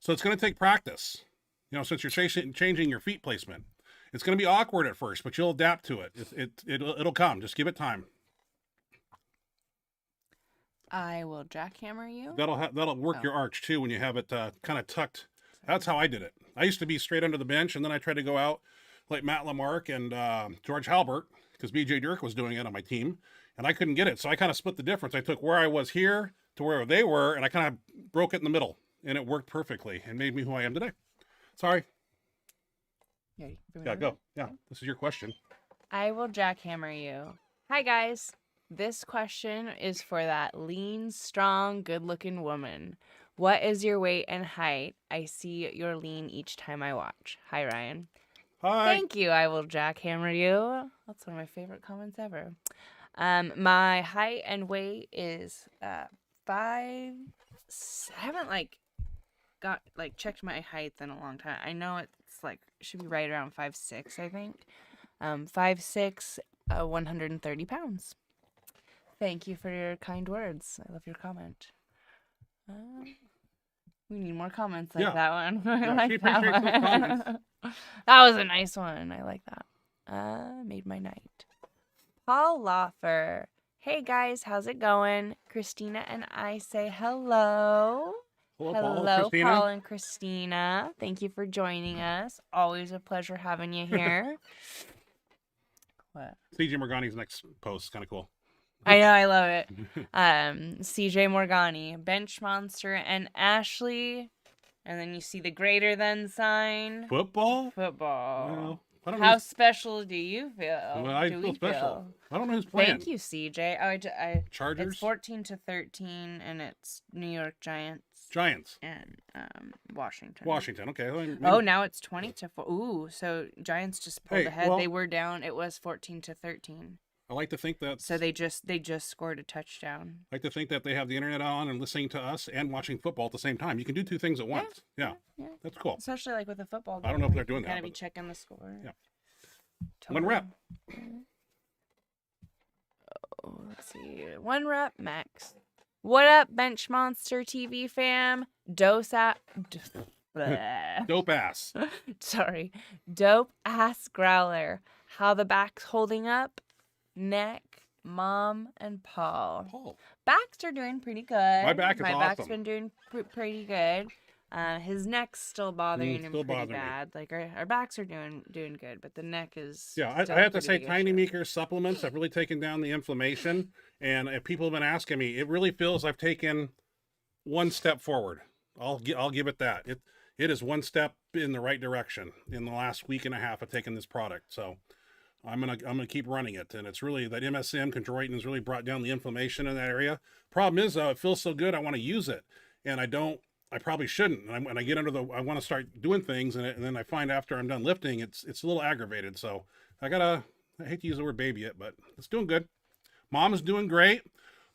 So it's going to take practice. You know, since you're changing your feet placement, it's going to be awkward at first, but you'll adapt to it. It'll come. Just give it time. I will jackhammer you. That'll work your arch too when you have it kind of tucked. That's how I did it. I used to be straight under the bench, and then I tried to go out like Matt Lamarck and George Halbert because BJ Dirk was doing it on my team, and I couldn't get it. So I kind of split the difference. I took where I was here to where they were, and I kind of broke it in the middle, and it worked perfectly and made me who I am today. Sorry. Yeah, go. Yeah, this is your question. I will jackhammer you. Hi, guys. This question is for that lean, strong, good-looking woman. What is your weight and height? I see you're lean each time I watch. Hi, Ryan. Hi. Thank you. I will jackhammer you. That's one of my favorite comments ever. My height and weight is 5'7", like got like checked my height in a long time. I know it's like should be right around 5'6", I think. 5'6", 130 pounds. Thank you for your kind words. I love your comment. We need more comments like that one. I like she that appreciates those comments. one. That was a nice one. I like that. Made my night. Paul Loffer. Hey guys, how's it going? Christina and I say hello. Hello, Christina. Paul and Christina. Thank you for joining us. Always a pleasure having you here. What? CJ Morgani's next post is kind of cool. I know, I love it. CJ Morgani, Benchmonster, and Ashley. And then you see the greater than sign. Football? Football. Well, I don't know. How special do you feel? Well, I feel special. I don't know who's playing. Thank you, CJ. I Chargers? It's 14-13, and it's New York Giants. Giants. And Washington. Washington, okay. Maybe. Oh, now it's 20-4. Ooh, so Giants just pulled Hey, ahead. well, they were down. It was 14-13. I like to think that. So they just scored a touchdown. I like to think that they have the internet on and listening to us and watching football at the same time. You can do two things at once. Yeah. That's cool. Especially like with a football game. I don't know if they're doing You that. gotta be but- checking the score. Yeah. Totally. One rep. Oh, let's see. One rep max. What up, Benchmonster TV fam? Dope ass. Sorry. Dope ass growler. How the back's holding up? Neck, Mom, and Paul. Backs are doing pretty good. My back is My back's awesome. been doing pretty good. His neck's still bothering him still pretty bothering me. bad. Like our backs are doing good, but the neck is. Yeah, still I a have to pretty say, big Tiny issue. Meeker supplements have really taken down the inflammation. And if people have been asking me, it really feels I've taken one step forward. I'll give it that. It is one step in the right direction in the last week and a half of taking this product. So I'm gonna keep running it. And it's really that MSM chondroitin has really brought down the inflammation in that area. Problem is, though, it feels so good, I want to use it, and I don't. I probably shouldn't. And when I get under I want to start doing things, and then I find after I'm done lifting, it's a little aggravated. So I hate to use the word baby it, but it's doing good. Mom is doing great.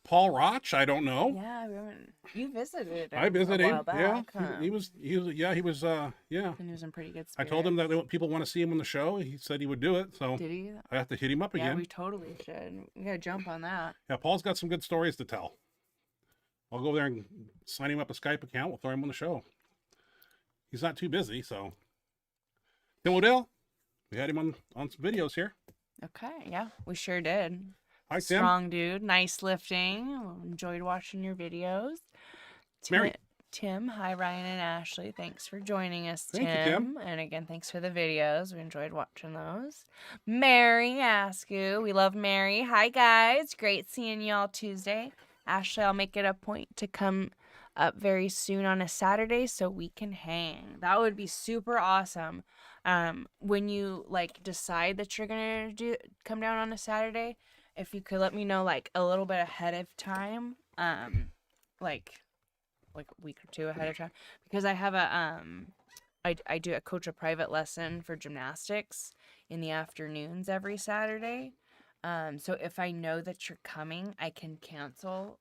Paul Roch, I don't know. Yeah, you visited. I visited a him. while back, Yeah, huh? he was. And he was in pretty good spirits. I told him that people want to see him on the show. He said he would do it. So Did he? I have to hit him up Yeah, again. we totally should. We gotta jump on that. Yeah, Paul's got some good stories to tell. I'll go over there and sign him up a Skype account. We'll throw him on the show. He's not too busy, so. Tim Odell, we had him on some videos here. Okay, yeah, we sure did. Hi, Tim. Strong dude, nice lifting. Enjoyed watching your videos. Mary. Tim, hi Ryan and Ashley. Thanks for joining us, Thank you, Tim. And again, thanks for the videos. We enjoyed watching those. Mary Askew, we love Mary. Hi guys, great seeing y'all Tuesday. Ashley, I'll make it a point to come up very soon on a Saturday so we can hang. That would be super awesome. When you like decide that you're gonna come down on a Saturday, if you could let me know like a little bit ahead of time, like a week or two ahead of time, because I have I coach a private lesson for gymnastics in the afternoons every Saturday. So if I know that you're coming, I can cancel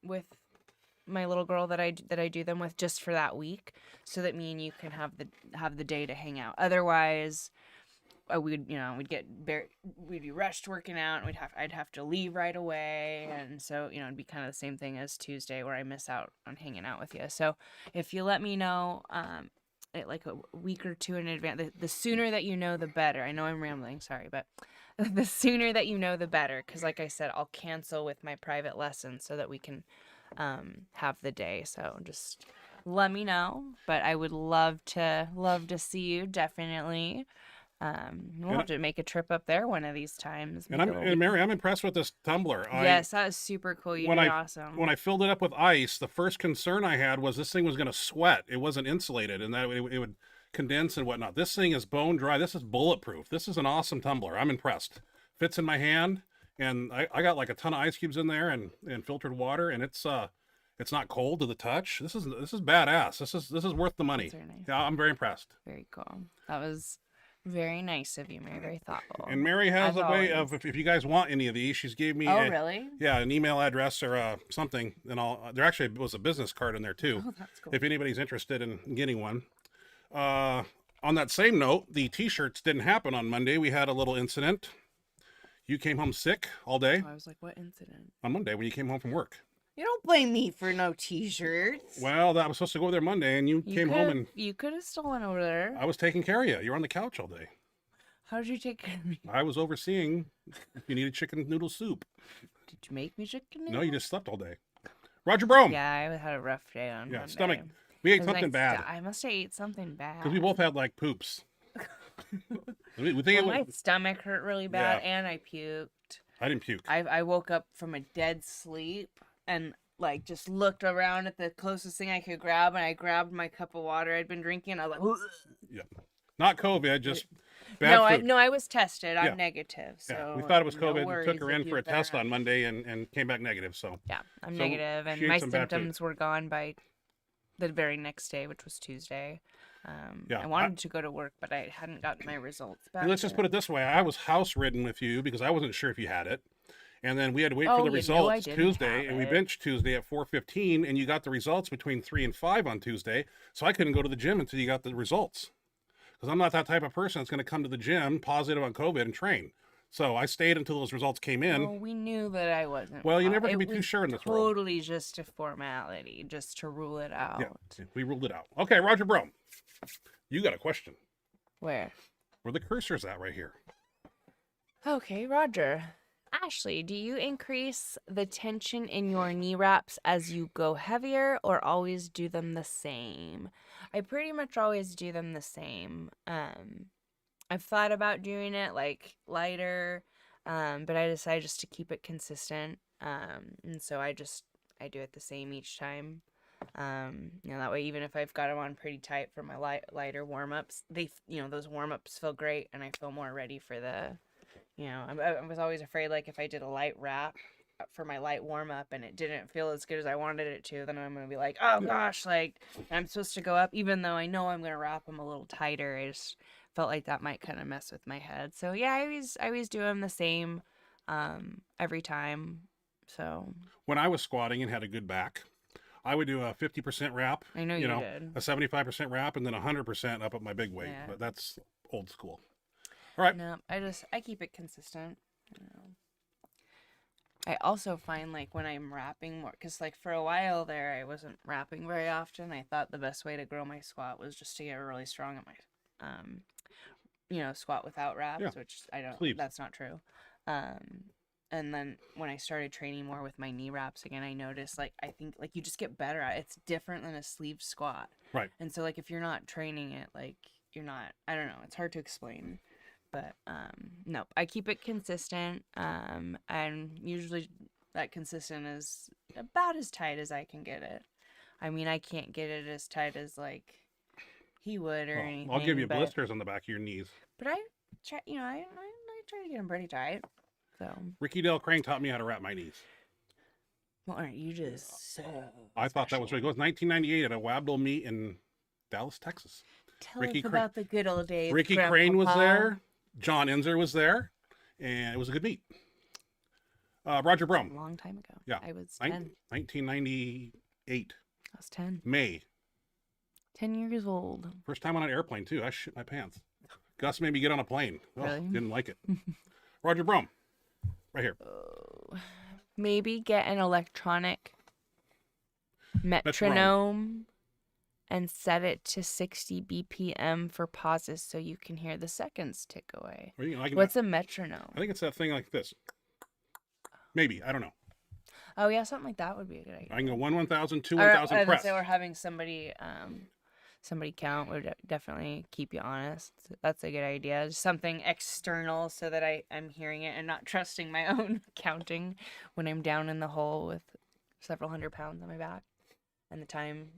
with my little girl that I do them with just for that week, so that me and you can have the day to hang out. Otherwise, we'd be rushed working out, and I'd have to leave right away, and so it'd be kind of the same thing as Tuesday where I miss out on hanging out with you. So if you let me know like a week or two in advance, the sooner that you know the better. I know I'm rambling, sorry, but the sooner that you know the better, because like I said, I'll cancel with my private lesson so that we can have the day. So just let me know, but I would love to see you, definitely. We'll have to make a trip up there one of these times. And Mary, I'm impressed with this tumbler. Yes, that was super cool. You did awesome. When I filled it up with ice, the first concern I had was this thing was going to sweat. It wasn't insulated, and that it would condense and whatnot. This thing is bone dry. This is bulletproof. This is an awesome tumbler. I'm impressed. Fits in my hand, and I got like a ton of ice cubes in there and filtered water, and it's not cold to the touch. This is badass. This is worth the money. That's very nice. Yeah, I'm very impressed. Very cool. That was Very nice of you, Mary. Very thoughtful. And Mary has As a way always. of, if you guys want any of these, she's gave me Oh, a, really? yeah, an email address or something, and there actually was a business card in there too. Oh, that's cool. If anybody's interested in getting one. On that same note, the t-shirts didn't happen on Monday. We had a little incident. You came home sick all day I was like, what incident? on Monday when you came home from work. You don't blame me for no t-shirts. Well, I was supposed to go there Monday, and you came home and You could have still went over there. I was taking care of you. You were on the couch all day. How did you take care of me? I was overseeing if you needed chicken noodle soup. Did you make me chicken No, noodle? you just slept all day. Roger Brome. Yeah, I had a rough day on Monday. Stomach. We ate 'Cause something bad. I must have ate something bad. Because we both had like poops. we think it My was, stomach hurt really bad, and I puked. I didn't puke. I woke up from a dead sleep and like just looked around at the closest thing I could grab, and I grabbed my cup of water I'd been drinking. I was like, Yeah. Not COVID, just bad food. I was tested. I'm Yeah. negative. So Yeah, we thought it was no COVID. We worries took her if in for a you've been test around. on Monday and came back negative. So Yeah, I'm So negative, and she ate my some bad food. symptoms were gone by the very next day, which was Tuesday. Yeah, I wanted to go to work, but I hadn't gotten my results back. let's just put it this way: I was house ridden with you because I wasn't sure if you had it, and then we had to wait for the you knew I results didn't Tuesday, have and we it. benched Tuesday at 4:15, and you got the results between 3 and 5 on Tuesday, so I couldn't go to the gym until you got the results. Because I'm not that type of person that's going to come to the gym positive on COVID and train. So I stayed until those results came in. Well, we knew that I wasn't. Well, you never it can be too was sure in this world. Totally just a formality, just to rule it out. Yeah, we ruled it out. Okay, Roger Brome, you got a question. Where? Where the cursor's at right here. Okay, Roger. Ashley, do you increase the tension in your knee wraps as you go heavier or always do them the same? I pretty much always do them the same. I've thought about doing it like lighter, but I decided just to keep it consistent. And so I do it the same each time. That way, even if I've got them on pretty tight for my lighter warm-ups, those warm-ups feel great, and I feel more ready for I was always afraid, like, if I did a light wrap for my light warm-up and it didn't feel as good as I wanted it to, then I'm going to be like, oh gosh, like, I'm supposed to go up, even though I know I'm going to wrap them a little tighter. I just felt like that might kind of mess with my head. So yeah, I always do them the same, every time. So When I was squatting and had a good back, I would do a 50% wrap. I know you did. A 75% wrap, and then 100% up at my big weight. Yeah. But that's old school. All right. No, I keep it consistent. I also find, like, when I'm wrapping more, because, like, for a while there, I wasn't wrapping very often. I thought the best way to grow my squat was just to get really strong at my, squat without wraps, Yeah. which I don't, Sleeves. that's not true. And then when I started training more with my knee wraps again, I noticed, like, I think, like, you just get better at it. It's different than a sleeve squat. Right. And so, like, if you're not training it, like, you're not, I don't know, it's hard to explain. But, no, I keep it consistent, and usually that consistent is about as tight as I can get it. I mean, I can't get it as tight as, like, he would or anything. I'll give you but, blisters on the back of your knees. But I try, I try to get them pretty tight, so. Ricky Dale Crane taught me how to wrap my knees. Well, aren't you just so I thought that was really good. It was 1998 at a Wabdle meet in Dallas, Texas. Tell Ricky us Cra- about the good old days, Ricky Crane was Grandpapa. there. John Inzer was there. And it was a good meet. Roger A Brome. long time ago. Yeah. I was 10. 1998. I was 10. May. 10 years old. First time on an airplane, too. I shit my pants. Gus made me get on a plane. Oh, Really? Didn't like it. Roger Brome. Right here. Maybe get an electronic metronome and set it to 60 BPM for pauses so you can hear the seconds tick away. Or you can- I can- What's a metronome? I think it's that thing like this. Maybe. I don't know. Oh yeah, something like that would be a good idea. I can go 1,000, 2, Or, 1,000 and press. so we're having somebody count would definitely keep you honest. That's a good idea. Just something external so that I'm hearing it and not trusting my own counting when I'm down in the hole with several hundred pounds on my back. And the time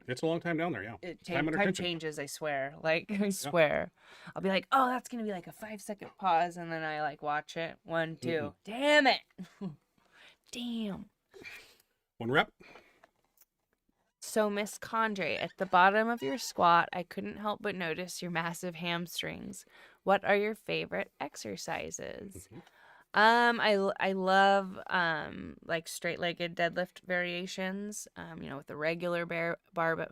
It's a long time down there, yeah. time under tension. changes, I swear. Like, I swear. I'll be like, oh, that's going to be like a 5-second pause. And then I like watch it. 1, 2. Damn it. Damn. 1 rep. So, Miss Condre, at the bottom of your squat, I couldn't help but notice your massive hamstrings. What are your favorite exercises? I love like straight-legged deadlift variations. With the regular barbell.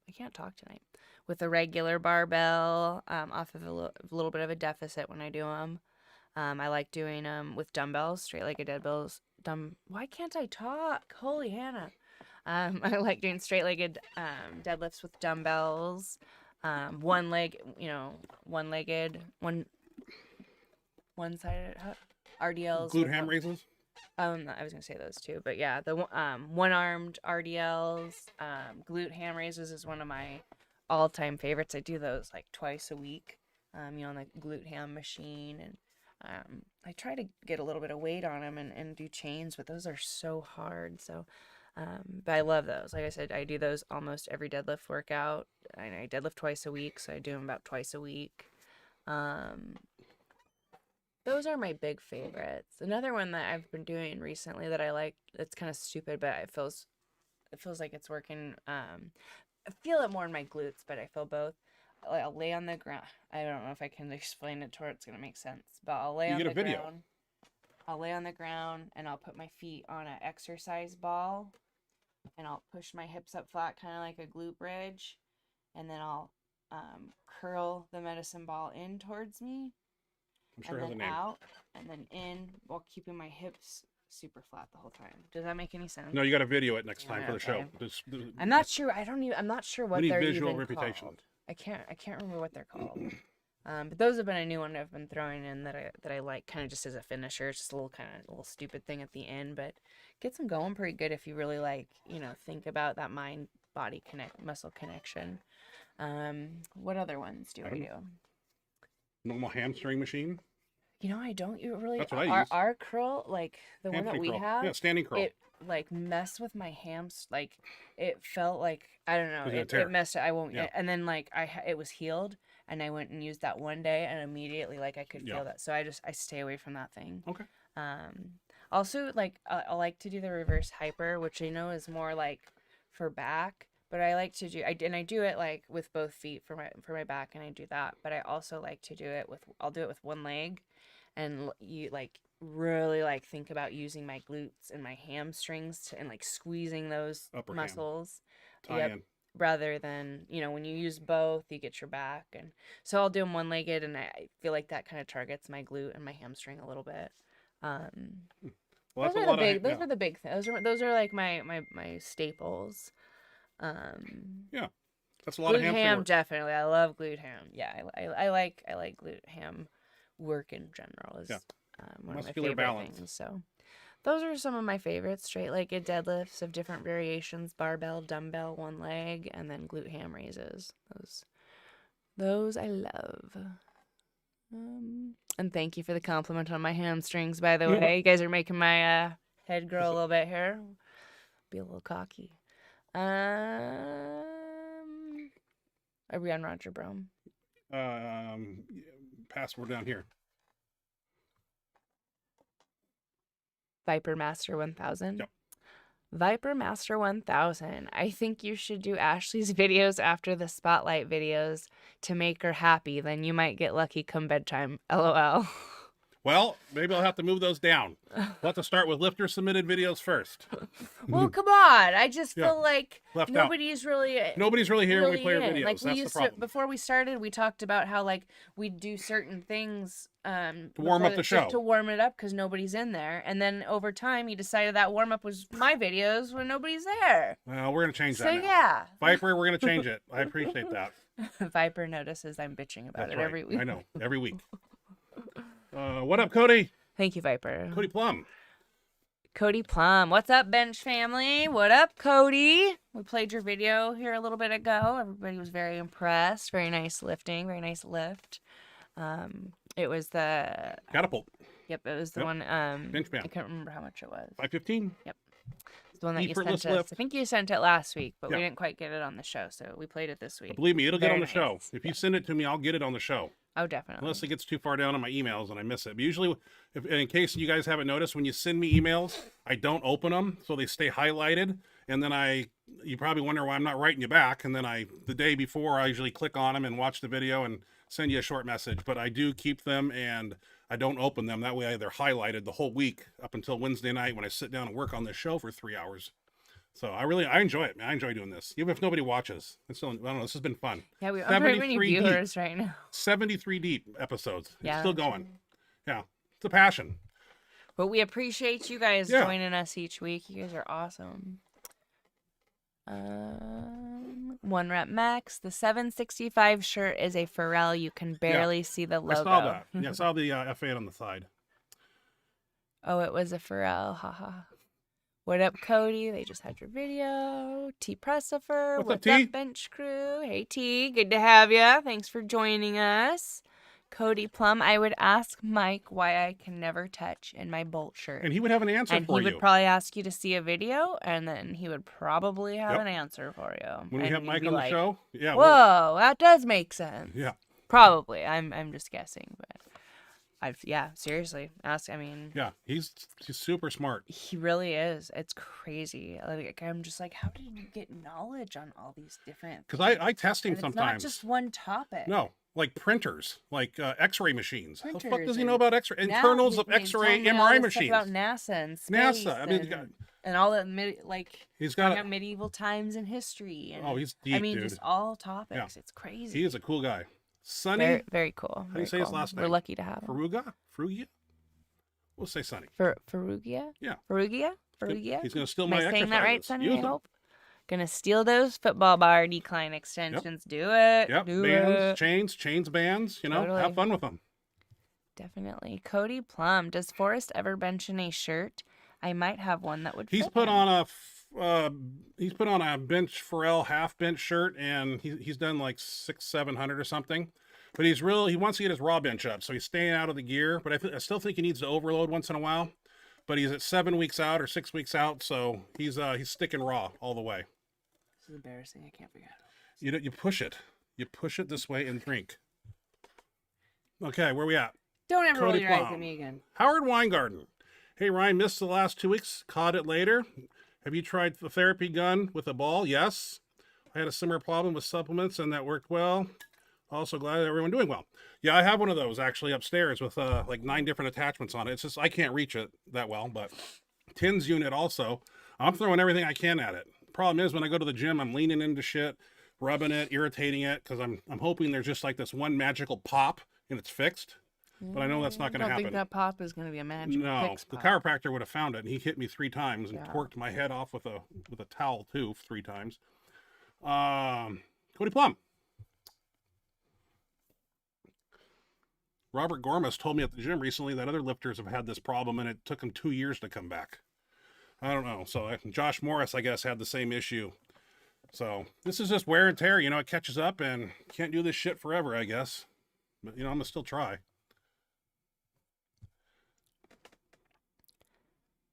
I can't talk tonight. With the regular barbell, off of a little bit of a deficit when I do them. I like doing them with dumbbells, straight-legged deadlifts. Why can't I talk? Holy Hannah. I like doing straight-legged deadlifts with dumbbells. One-legged, one-legged, one-sided RDLs. Glute ham raises. I was gonna say those two, but yeah, the one-armed RDLs, glute ham raises is one of my all-time favorites. I do those like twice a week. On the glute ham machine, and I try to get a little bit of weight on them and do chains, but those are so hard. So, but I love those. Like I said, I do those almost every deadlift workout. I deadlift twice a week, so I do them about twice a week. Those are my big favorites. Another one that I've been doing recently that I like, it's kind of stupid, but it feels like it's working. I feel it more in my glutes, but I feel both. I'll lay on the ground. I don't know if I can explain it to where it's going to make sense, but I'll lay on the ground. I'll lay on the ground and I'll put my feet on an exercise ball and I'll push my hips up flat, kind of like a glute bridge. And then I'll curl the medicine ball in towards me. I'm sure and it has a then name. out and then in while keeping my hips super flat the whole time. Does that make any sense? No, you got to video it next time for the show. Okay. I'm not sure. I'm not sure what they're visual even reputation. called. I can't remember what they're called. But those have been a new one I've been throwing in that I like, kind of just as a finisher. It's just a little stupid thing at the end, but gets them going pretty good if you really like, think about that mind body muscle connection. What other ones do I do? Normal hamstring machine. I don't really. That's what I use. Our curl, like the one that we have, yeah, standing curl. It like messed with my hams. Like it felt like, I don't know. It messed. I won't. Yeah. And then like it was healed, and I went and used that one day, and immediately like I could feel that. So I stay away from that thing. Okay. Also, like I like to do the reverse hyper, which I know is more like for back. But I like to do I do it like with both feet for my back, and I do that. But I also like to do it I'll do it with one leg, and you like really like think about using my glutes and my hamstrings and like squeezing those Upper muscles. Tie in. Rather than when you use both, you get your back, and so I'll do them one-legged, and I feel like that kind of targets my glute and my hamstring a little bit. Well, those are the big things. Those are like my staples. Yeah, that's a lot of glute hamstring ham work. definitely. I love glute ham. Yeah, I like glute ham work in general. Is one of my Muscular favorite balance. things. So those are some of my favorites. Straight-legged deadlifts of different variations: barbell, dumbbell, one leg, and then glute ham raises. Those I love. And thank you for the compliment on my hamstrings, by the way. You guys are making my head grow a little bit here. Be a little cocky. Are we on Roger Brome? Password down here. Viper Master 1000? Yep. Viper Master 1000. I think you should do Ashley's videos after the spotlight videos to make her happy. Then you might get lucky come bedtime. LOL. Well, maybe I'll have to move those down. We'll have to start with lifter submitted videos first. Well, come on. I just feel like nobody's really here when we play our videos. Like That's the problem. Before we started, we talked about how like we'd do certain things to warm up the show. To warm it up because nobody's in there. And then over time, he decided that warm up was my videos when nobody's there. Well, we're going to change that So now. yeah. Viper, we're going to change it. I appreciate that. Viper notices I'm bitching about That's it right. every week. I know, every week. What up, Cody? Thank you, Viper. Cody Plum. Cody Plum. What's up, Bench family? What up, Cody? We played your video here a little bit ago. Everybody was very impressed. Very nice lifting. Very nice lift. It was the... Catapult. Yep, it was the one... Bench man. I can't remember how much it was. 515? Yep. It's the one that you sent Effortless us. lift. I think you sent it last week, but we didn't quite get it on the show, so we played it this week. Believe me, it'll get on the Very show. nice. If you send it to me, I'll get it on the show. Oh, definitely. Unless it gets too far down in my emails and I miss it. But usually, in case you guys haven't noticed, when you send me emails, I don't open them, so they stay highlighted. and then you probably wonder why I'm not writing you back. And then the day before, I usually click on them and watch the video and send you a short message. But I do keep them, and I don't open them. That way they're highlighted the whole week up until Wednesday night when I sit down and work on this show for 3 hours. So I enjoy it, man. I enjoy doing this, even if nobody watches. It's still, I don't know. This has been fun. Yeah, we have very many viewers right now. 73 deep episodes. Yeah, It's still going. Yeah, it's a passion. But we appreciate you guys joining us each week. You guys are awesome. One Rep Max. The 765 shirt is a Pharrell. You can barely see the logo. I saw that. Yeah, I saw the F8 on the side. Oh, it was a Pharrell. Haha. What up, Cody? They just had your video. T. Pressifer. What's up, T? Bench Crew? Hey, T. Good to have you. Thanks for joining us. Cody Plum. I would ask Mike why I can never touch in my Bolt shirt. And he would have an answer and for you. he would probably ask you to see a video, and then he would probably have an answer for you. When we and have you'd Mike be on the like, show, yeah. Whoa, that does make sense. Yeah. Probably. I'm just guessing, but seriously. Ask. I mean. Yeah, he's super smart. He really is. It's crazy. Like I'm just like, how did you get knowledge on all these different? Because I test him and sometimes. It's not just one topic. No, like printers, like X-ray machines. How the fuck Printers does he know about X-ray? Now Internals of he's X-ray telling me all MRI this stuff machines. about NASA and space. NASA. I mean, and all that he's got about medieval times in history. And, he's deep, I mean, dude. just all topics. Yeah. It's crazy. He is a cool guy. Sonny. Very, very cool. How do you say his last name? We're lucky to have him. Frugia? We'll say Sonny. Farugia? Yeah. Farugia? He's going to steal Am my I saying that right, exercises. Sonny? Use I them. hope. Gonna steal those football bar decline extensions. Do it. Yep. Do Bands, it. chains, bands. Totally. Have fun with them. Definitely. Cody Plum. Does Forrest ever mention a shirt? I might have one that would fit He's put him. on a bench Pharrell half bench shirt, and he's done like 600-700 or something. But he wants to get his raw bench up, so he's staying out of the gear. But I still think he needs to overload once in a while. But he's at 7 weeks out or 6 weeks out, so he's sticking raw all the way. This is embarrassing. I can't forget. You push it. You push it this way and drink. Okay, where we at? Don't ever roll Cody your eyes Plum. at me again. Howard Weingarten. Hey, Ryan, missed the last 2 weeks. Caught it later. Have you tried the therapy gun with a ball? Yes. I had a similar problem with supplements, and that worked well. Also glad everyone doing well. Yeah, I have one of those actually upstairs with like 9 different attachments on it. It's just I can't reach it that well, but Tim's unit also. I'm throwing everything I can at it. Problem is when I go to the gym, I'm leaning into shit, rubbing it, irritating it, because I'm hoping there's just like this one magical pop and it's fixed. But I know that's not going to happen. I don't think that pop is going to be a magic No, fix the pop. chiropractor would have found it, and he hit me 3 times and Yeah. torqued my head off with a towel too 3 times. Cody Plum. Robert Gormas told me at the gym recently that other lifters have had this problem, and it took them 2 years to come back. I don't know. So Josh Morris, I guess, had the same issue. So this is just wear and tear. It catches up, and can't do this shit forever, I guess. But I'm gonna still try.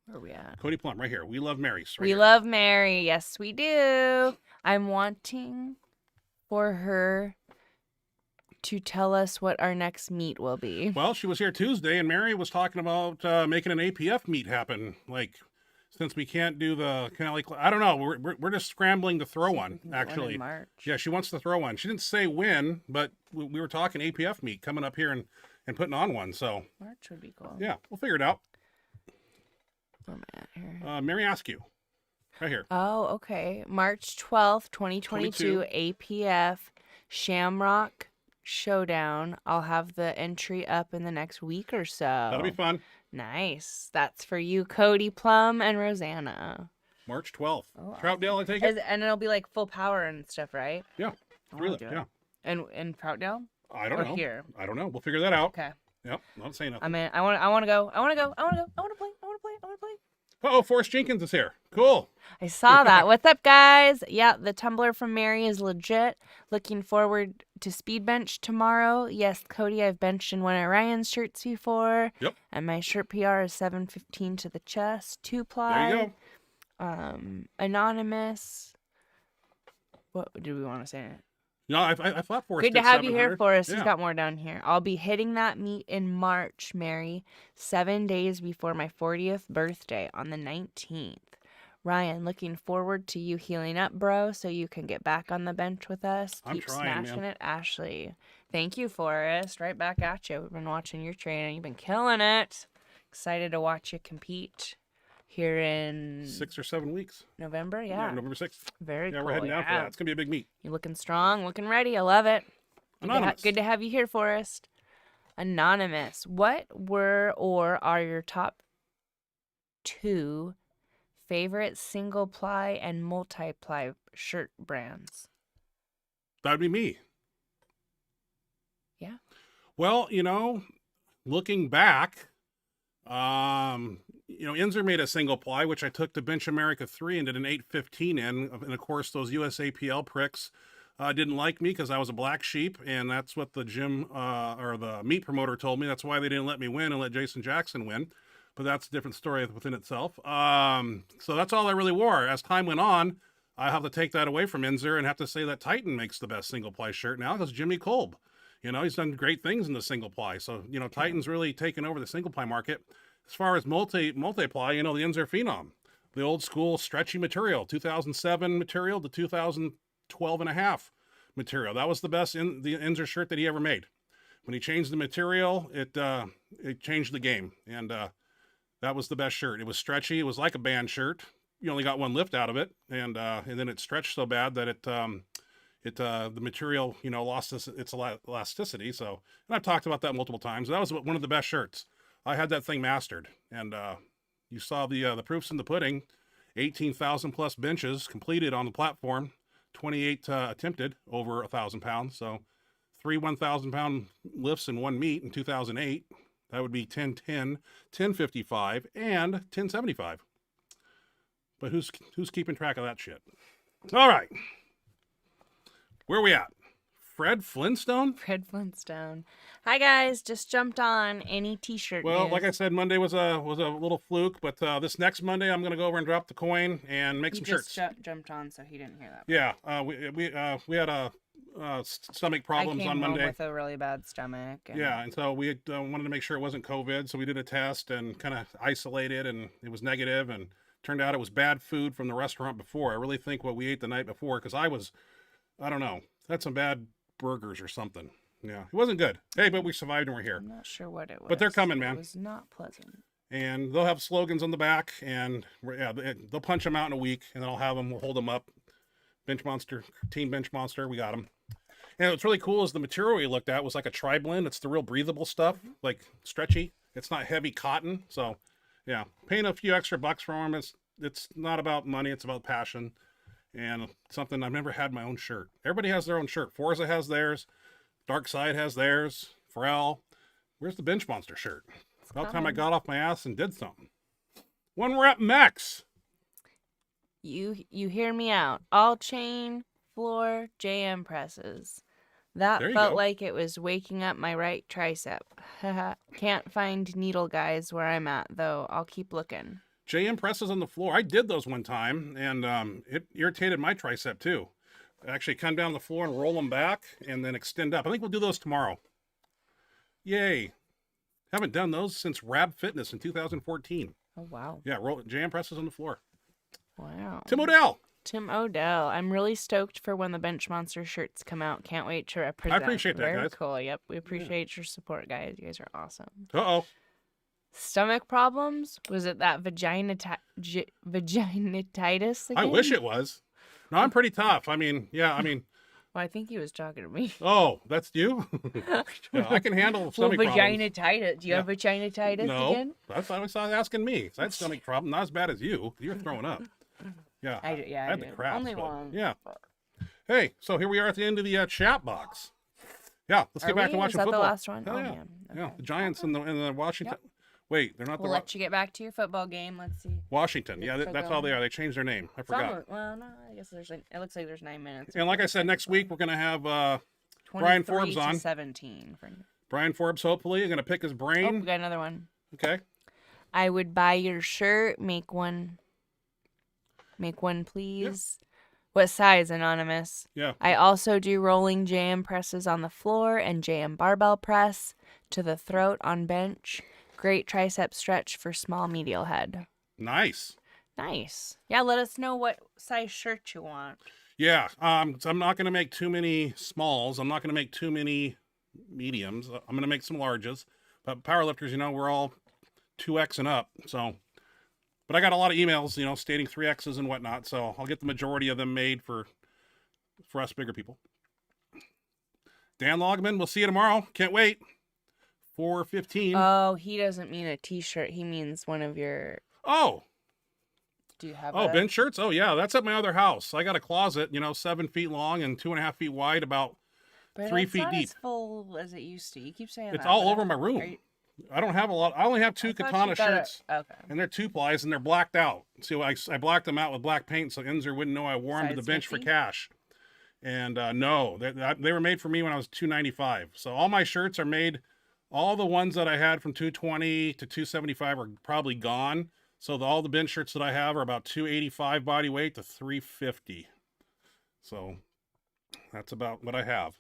Where are we at? Cody Plum, right here. We love Mary's. Right We here. love Mary. Yes, we do. I'm wanting for her to tell us what our next meet will be. Well, she was here Tuesday, and Mary was talking about making an APF meet happen. Like, since we can't do the Kennelly, I don't know. We're just scrambling to throw one. We can get Actually, in March. yeah, she wants to throw one. She didn't say when, but we were talking APF meet coming up here and putting on one. So March would be cool. yeah, we'll figure it out. Where am I at here? Mary Askew, right here. Oh, okay. March 12th, 2022, APF Shamrock Showdown. I'll have the entry up in the next week or so. That'll be fun. Nice. That's for you, Cody Plum and Rosanna. March 12th. Oh, Troutdale, I take it. And it'll be like full power and stuff, right? Yeah, I wanna really. do it. Yeah, And in Troutdale? I don't Or know. here? I don't know. We'll figure that out. Okay. Yep, not saying nothing. I mean, I want to go. I want to go. I want to go. I want to play. I want to play. I want to play. Oh, Forrest Jenkins is here. Cool. I saw that. What's up, guys? Yeah, the tumbler from Mary is legit. Looking forward to speed bench tomorrow. Yes, Cody, I've benched in one of Ryan's shirts before. Yep. And my shirt PR is 715 to the chest, 2-ply. There you go. Anonymous. What do we want to say? No, I thought Forrest Good to did have you here, 700. Forrest. Yeah. He's got more down here. I'll be hitting that meet in March, Mary, 7 days before my 40th birthday on the 19th. Ryan, looking forward to you healing up, bro, so you can get back on the bench with us. I'm Keep trying, smashing man. it, Ashley. Thank you, Forrest. Right back at you. We've been watching your training. You've been killing it. Excited to watch you compete here in 6 or 7 weeks. November. Yeah, Yeah. November 6th. Very Yeah, cool. we're heading down for that. It's going to be a big meet. You're looking strong, looking ready. I love it. Anonymous. Good to have you here, Forrest. Anonymous. What were or are your top 2 favorite single ply and multi-ply shirt brands? That'd be me. Yeah. Well, looking back, Inzer made a single ply, which I took to Bench America 3 and did an 815 in. And of course, those USAPL pricks didn't like me because I was a black sheep. And that's what the gym or the meat promoter told me. That's why they didn't let me win and let Jason Jackson win. But that's a different story within itself. So that's all I really wore. As time went on, I have to take that away from Inzer and have to say that Titan makes the best single ply shirt now because Jimmy Kolb. He's done great things in the single ply. So, Titan's really taken over the single ply market. As far as multi-ply, the Inzer Phenom, the old school stretchy material, 2007 material to 2012 and a half material. That was the best in the Inzer shirt that he ever made. When he changed the material, it changed the game. And that was the best shirt. It was stretchy. It was like a band shirt. You only got one lift out of it. And then it stretched so bad that the material, lost its elasticity. So, and I've talked about that multiple times. That was one of the best shirts. I had that thing mastered, and you saw the proofs in the pudding. 18,000 plus benches completed on the platform, 28 attempted over 1,000 pounds. So, 3 1,000-pound lifts in one meet in 2008. That would be 1010, 1055, and 1075. But who's keeping track of that shit? All right. Where are we at? Fred Flintstone? Fred Flintstone. Hi guys, just jumped on. Any t-shirt Well, news? like I said, Monday was a little fluke, but this next Monday I'm gonna go over and drop the coin and make he some just shirts. jumped on, so he didn't hear that. Yeah, we had a stomach problems I came on home Monday. with a really bad stomach. And Yeah, and so we wanted to make sure it wasn't COVID, so we did a test and kind of isolated, and it was negative, and turned out it was bad food from the restaurant before. I really think what we ate the night before, because I don't know, had some bad burgers or something. Yeah, it wasn't good. Hey, but we survived and we're here. I'm not sure what it was. But they're coming, man. It was not pleasant. And they'll have slogans on the back, and they'll punch them out in a week, and then I'll have them. We'll hold them up. Benchmonster, Team Benchmonster, we got them. And what's really cool is the material we looked at was like a tri-blend. It's the real breathable stuff, like stretchy. It's not heavy cotton. So, yeah, paying a few extra bucks for them. It's not about money. It's about passion, and something I've never had my own shirt. Everybody has their own shirt. Forza has theirs. Dark Side has theirs. Pharrell. Where's the Benchmonster shirt? About time I got off my ass and did something. One rep max. You hear me out. All chain, floor, JM presses. That There you felt go. like it was waking up my right tricep. Can't find needle guys where I'm at, though. I'll keep looking. JM presses on the floor. I did those one time, and it irritated my tricep too. Actually come down the floor and roll them back and then extend up. I think we'll do those tomorrow. Yay. Haven't done those since Rab Fitness in 2014. Oh, wow. Yeah, JM presses on the floor. Wow. Tim Odell. Tim Odell. I'm really stoked for when the Benchmonster shirts come out. Can't wait to represent. I appreciate that, Very guys. cool. Yep. We appreciate your support, guys. You guys are awesome. Uh-oh. Stomach problems? Was it that vaginititis again? I wish it was. No, I'm pretty tough. Well, I think he was talking to me. Oh, that's you? Yeah, I can handle Well, stomach problems. vaginititis. Do you have vaginititis No, again? that's why I was asking me. I had stomach problem, not as bad as you. You're throwing up. Yeah, I had the did. craps. Only but- one. Yeah. Hey, so here we are at the end of the chat box. Yeah, let's get Are back we? to watching Is that football. the last one? Hell Oh, yeah. man. Yeah, Okay. the Giants and the Washington. Wait, they're not We'll the let you get back to your football game. Let's see. Washington. Yeah, Looks like that's all they are. They changed their name. I forgot. Well, no, I guess it looks like there's 9 minutes. And like I said, next week we're gonna have 23 Brian Forbes to on. 17. Brian Forbes. Hopefully, I'm gonna pick his Oh, we brain. got another one. Okay. I would buy your shirt. Make one, please. What size, Anonymous? Yeah. I also do rolling JM presses on the floor and JM barbell press to the throat on bench. Great tricep stretch for small medial head. Nice. Nice. Yeah, let us know what size shirt you want. Yeah. So I'm not going to make too many smalls. I'm not going to make too many mediums. I'm going to make some larges. But powerlifters, you know, we're all 2X and up. So, but I got a lot of emails, you know, stating 3Xs and whatnot. So I'll get the majority of them made for us bigger people. Dan Logman, we'll see you tomorrow. Can't wait. 4:15. Oh, he doesn't mean a t-shirt. He means one of your... Oh. Do you have Oh, bench shirts? Oh, yeah. That's at my other house. I got a closet, you know, 7 feet long and 2.5 feet wide, about But 3 it's feet not deep. as full as it used to. You keep saying It's that. all but over my room. I don't have a lot. I only have 2 I thought katana you got shirts. Okay. And they're 2-plies and they're blacked out. So I blacked them out with black paint so Inzer wouldn't know I wore them to the Size bench 50? for cash. And no, they were made for me when I was 295. So all my shirts are made. All the ones that I had from 220 to 275 are probably gone. So all the bench shirts that I have are about 285 body weight to 350. So that's about what I have.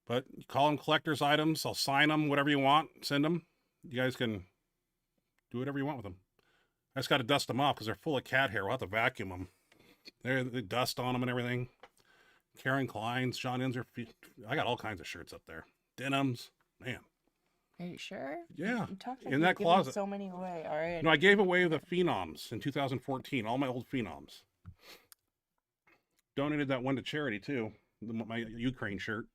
But call them collector's items. I'll sign them, whatever you want. Send them. You guys can do whatever you want with them. I just got to dust them off because they're full of cat hair. We'll have to vacuum them. They dust on them and everything. Karen Klein's, John Inzer. I got all kinds of shirts up there. Denims. Man. Are you sure? Yeah. You talked In you've that given closet. so many away. All right. No, I gave away the Phenoms in 2014. All my old Phenoms. Donated that one to charity, too. My Ukraine shirt.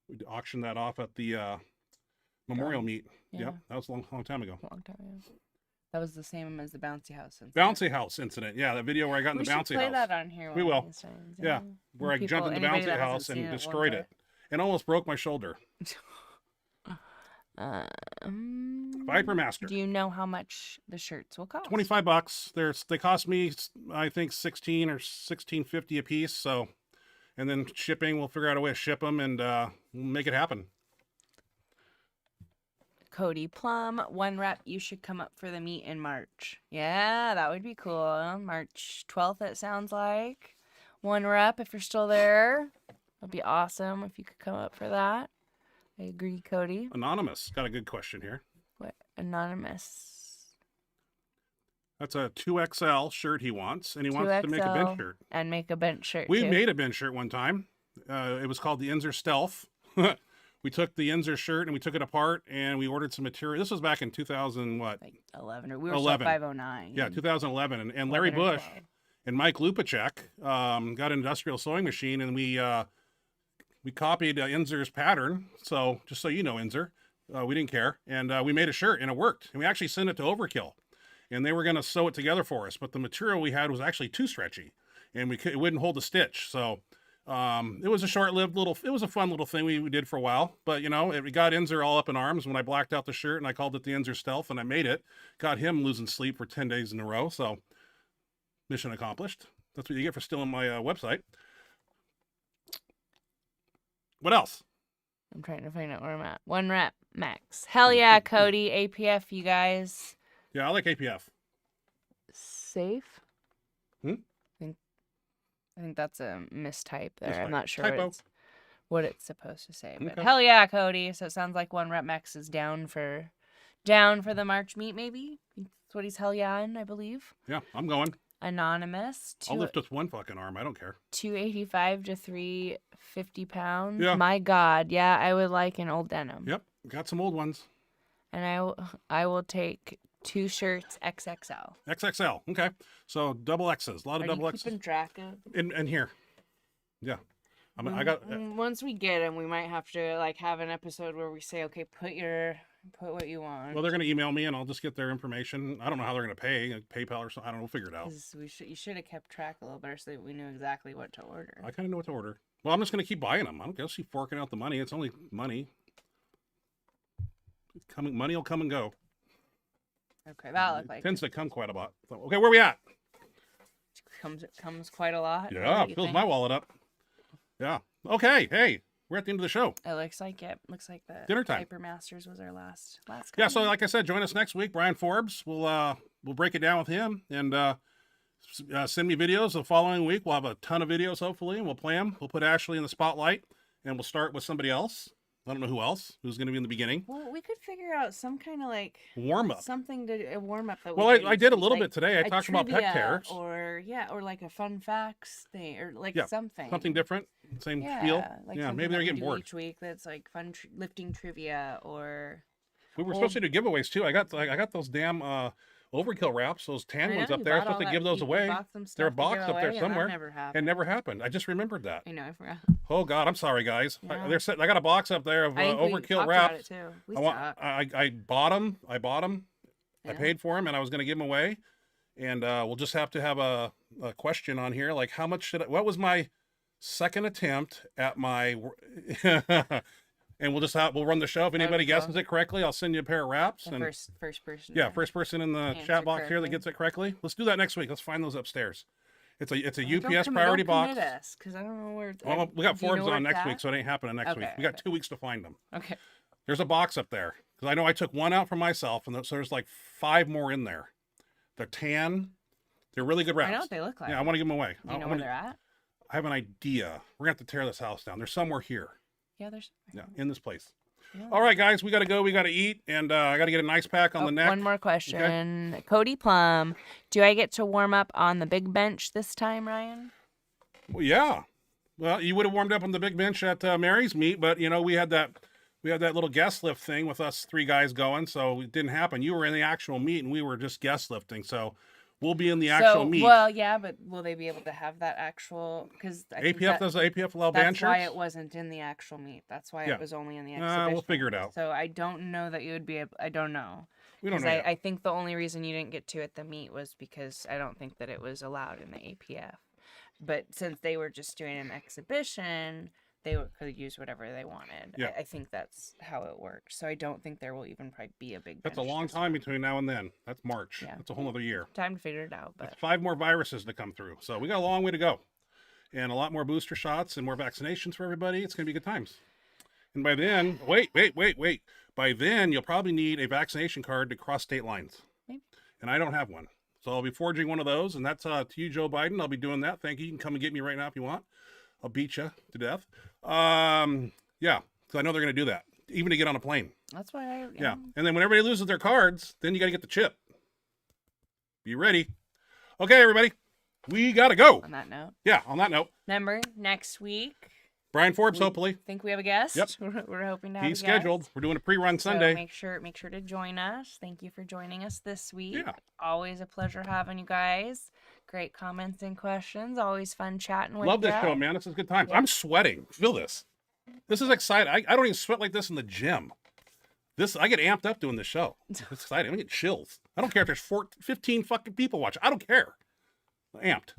We auctioned that off at the memorial meet. Yeah. Yep. That was a long time ago. Long time ago. That was the same as the bouncy house incident. Bouncy house incident. Yeah, that video where I got in We the should bouncy play house. that on here. We one of will. these times, Yeah, where I jumped in the anybody bouncy that hasn't house seen and it won't destroyed play it. And almost broke my shoulder. Viper Master. Do you know how much the shirts will cost? $25. They cost me, I think, 16 or 16.50 a piece. So, and then shipping, we'll figure out a way to ship them and we'll make it happen. Cody Plum, 1 rep. You should come up for the meet in March. Yeah, that would be cool. March 12th, it sounds like. 1 rep if you're still there. That'd be awesome if you could come up for that. I agree, Cody. Anonymous got a good question here. What? Anonymous. That's a 2XL shirt he wants, and he wants to make a bench 2XL shirt. And make a bench shirt, We too. made a bench shirt one time. It was called the Inzer Stealth. We took the Inzer shirt and we took it apart and we ordered some material. This was back in 2000, what? Like 11. Or we were 11. still 509. Yeah, 2011. And Larry 11 or Bush 12. and Mike Lupacek got an industrial sewing machine, and we copied Inzer's pattern. So just so you know, Inzer, we didn't care. And we made a shirt and it worked. And we actually sent it to Overkill. And they were going to sew it together for us. But the material we had was actually too stretchy. And it wouldn't hold a stitch. So it was a short-lived it was a fun little thing we did for a while. But, you know, it got Inzer all up in arms when I blacked out the shirt and I called it the Inzer Stealth and I made it. Got him losing sleep for 10 days in a row. So mission accomplished. That's what you get for stealing my website. What else? I'm trying to find out where I'm at. 1 rep max. Hell yeah, Cody. APF, you guys. Yeah, I like APF. Safe? Hmm? I think that's a mistype there. Mistype. I'm not sure Typo. what it's supposed to say. But Okay. hell yeah, Cody. So it sounds like 1 rep max is down for the March meet, maybe? That's what he's hell yeah in, I believe. Yeah, I'm going. Anonymous. I'll lift with one fucking arm. I don't care. 285 to 350 pounds. Yeah. My God. Yeah, I would like an old denim. Yep, got some old ones. And I will take 2 shirts XXL. XXL. Okay, so double X's. A lot of Are double you X's. keeping track of? In here. Yeah, I got. Once we get them, we might have to like have an episode where we say, okay, put what you want. Well, they're gonna email me and I'll just get their information. I don't know how they're gonna pay, like PayPal or something. I don't know. We'll figure it out. 'Cause you should have kept track a little better so that we knew exactly what to order. I kind of know what to order. Well, I'm just gonna keep buying them. I don't guess keep forking out the money. It's only money. Money will come and go. Okay, that looked It like tends to come quite a lot. So, okay, where we at? it comes quite a lot. Yeah, What do you fills think? my wallet up. Yeah. Okay. Hey, we're at the end of the show. It looks like it. Looks like the Dinner time. Hyper Masters was our last. Yeah. So, comment. like I said, join us next week. Brian Forbes. We'll break it down with him and send me videos. The following week, we'll have a ton of videos, hopefully, and we'll play them. We'll put Ashley in the spotlight, and we'll start with somebody else. I don't know who else who's going to be in the beginning. Well, we could figure out some kind of like Warm up. something to a warm up. That Well, we could I did a use, little like bit today. I a talked about pet trivia tears. or like a fun facts thing, or like Yeah, something. Something different. Same Yeah, feel. like Yeah, something maybe they're that we getting do bored. each week. That's like fun lifting trivia or. We were Well, supposed to do giveaways too. I got those damn overkill wraps, those tan I ones know, up you there. I was bought all supposed to that- give those you away. bought some They're a stuff to box give up there away, and that somewhere. never It happened. never happened. I just remembered that. I know, I forgot. Oh God, I'm sorry, guys. Yeah. I got a box up there of I think we overkill talked wraps. about it too. We I want. suck. I bought them. I Yeah. paid for them, and I was going to give them away. And we'll just have to have a question on here, like how much should I? What was my second attempt at my? And we'll run the show. If anybody cool. guesses it correctly, I'll send you a pair of wraps. The and first person. yeah, to first person in the answer chat box here that correctly. gets it correctly. Let's do that next week. Let's find those upstairs. It's a Don't UPS commit- priority don't box. commit us, 'cause I don't know where. Well, we got do you know Forbes where on it's next week, at? so it ain't happening next week. Okay, We got okay. 2 weeks to find them. Okay. There's a box up there because I know I took one out for myself, and so there's like 5 more in there. They're tan. They're really good wraps. I know what they look like. Yeah, I want to give them away. Do you know where they're at? I have an idea. We're gonna have to tear this house down. They're somewhere here. Yeah, there's. Yeah, in this place. Yeah. All right, guys, we got to go. We got to eat, and I got to get an ice pack on the neck. One more question. Cody Plum, do I get to warm up on the big bench this time, Ryan? Well, yeah. Well, you would have warmed up on the big bench at Mary's meet, but we had that little guest lift thing with us 3 guys going, so it didn't happen. You were in the actual meet, and we were just guest lifting. So we'll be in the actual meet. Well, yeah, but will they be able to have that actual? Because APF does APF allow band that's why shirts? it wasn't in the actual meet. That's why Yeah. it was only in the exhibition. We'll figure it out. So I don't know that you would be able. I don't know. We don't 'Cause know. yet. I think the only reason you didn't get to at the meet was because I don't think that it was allowed in the APF. But since they were just doing an exhibition, they could use whatever they wanted. Yeah. I think that's how it worked. So I don't think there will even probably be a big. That's a bench long this time year. between now and then. That's March. Yeah. That's a whole other year. Time to figure it out, but That's 5 more viruses to come through. So we got a long way to go. And a lot more booster shots and more vaccinations for everybody. It's going to be good times. And by then, wait. By then, you'll probably need a vaccination card to cross state lines. Maybe. And I don't have one. So I'll be forging one of those. And that's to you, Joe Biden. I'll be doing that. Thank you. You can come and get me right now if you want. I'll beat you to death. Yeah. Because I know they're going to do that. Even to get on a plane. that's why I. Yeah. And then when everybody loses their cards, then you got to get the chip. Be ready. Okay, everybody. We got to go. On that note, Yeah, on that note, remember next week. Brian Forbes, hopefully. Think we have a guest. Yep. We're hoping to have He's a guest. scheduled. We're doing a pre-run So Sunday. make sure to join us. Thank you for joining us this week. Yeah. Always a pleasure having you guys. Great comments and questions. Always fun chatting with Love this ya. show, man. This is good times. Yeah. I'm sweating. Feel this. This is exciting. I don't even sweat like this in the gym. I get amped up doing this show. It's exciting. I get chills. I don't care if there's 15 fucking people watching. I don't care. Amped.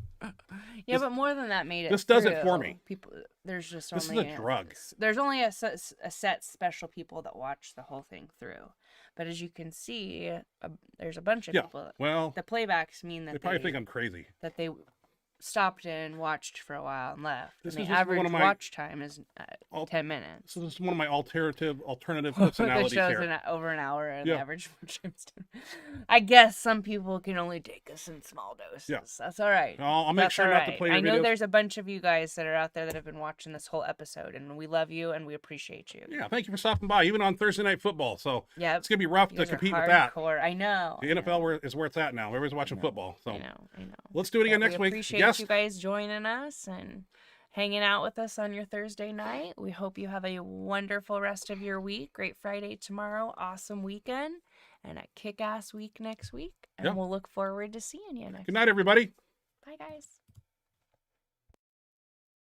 Yeah, but more than that made it. this does it for through. me. People, there's just This is only a drug. There's only a set special people that watch the whole thing through. But as you can see, there's a bunch of Yeah. people. Well, The playbacks mean that they probably think I'm crazy. that they stopped and watched for a while and left. This and is the just one average of my- watch time is Al- 10 minutes. So this is one of my alternative The personalities show's here. over an hour, and Yeah. the average watch time's 10. I guess some people can only take us in small doses. Yeah. That's all right. I'll make That's sure all not to right. play your I know videos. there's a bunch of you guys that are out there that have been watching this whole episode, and we love you and we appreciate you. Yeah, thank you for stopping by, even on Thursday Night Football. So Yeah, it's going to be rough you to guys are compete with that. hardcore. I know. The NFL is where it's at now. Everybody's watching football. So I know. let's do it again But next we week. appreciate Yes. you guys joining us and hanging out with us on your Thursday night. We hope you have a wonderful rest of your week. Great Friday tomorrow. Awesome weekend. And a kick-ass week next week. And Yeah. we'll look forward to seeing you next Good night, everybody. Bye, guys.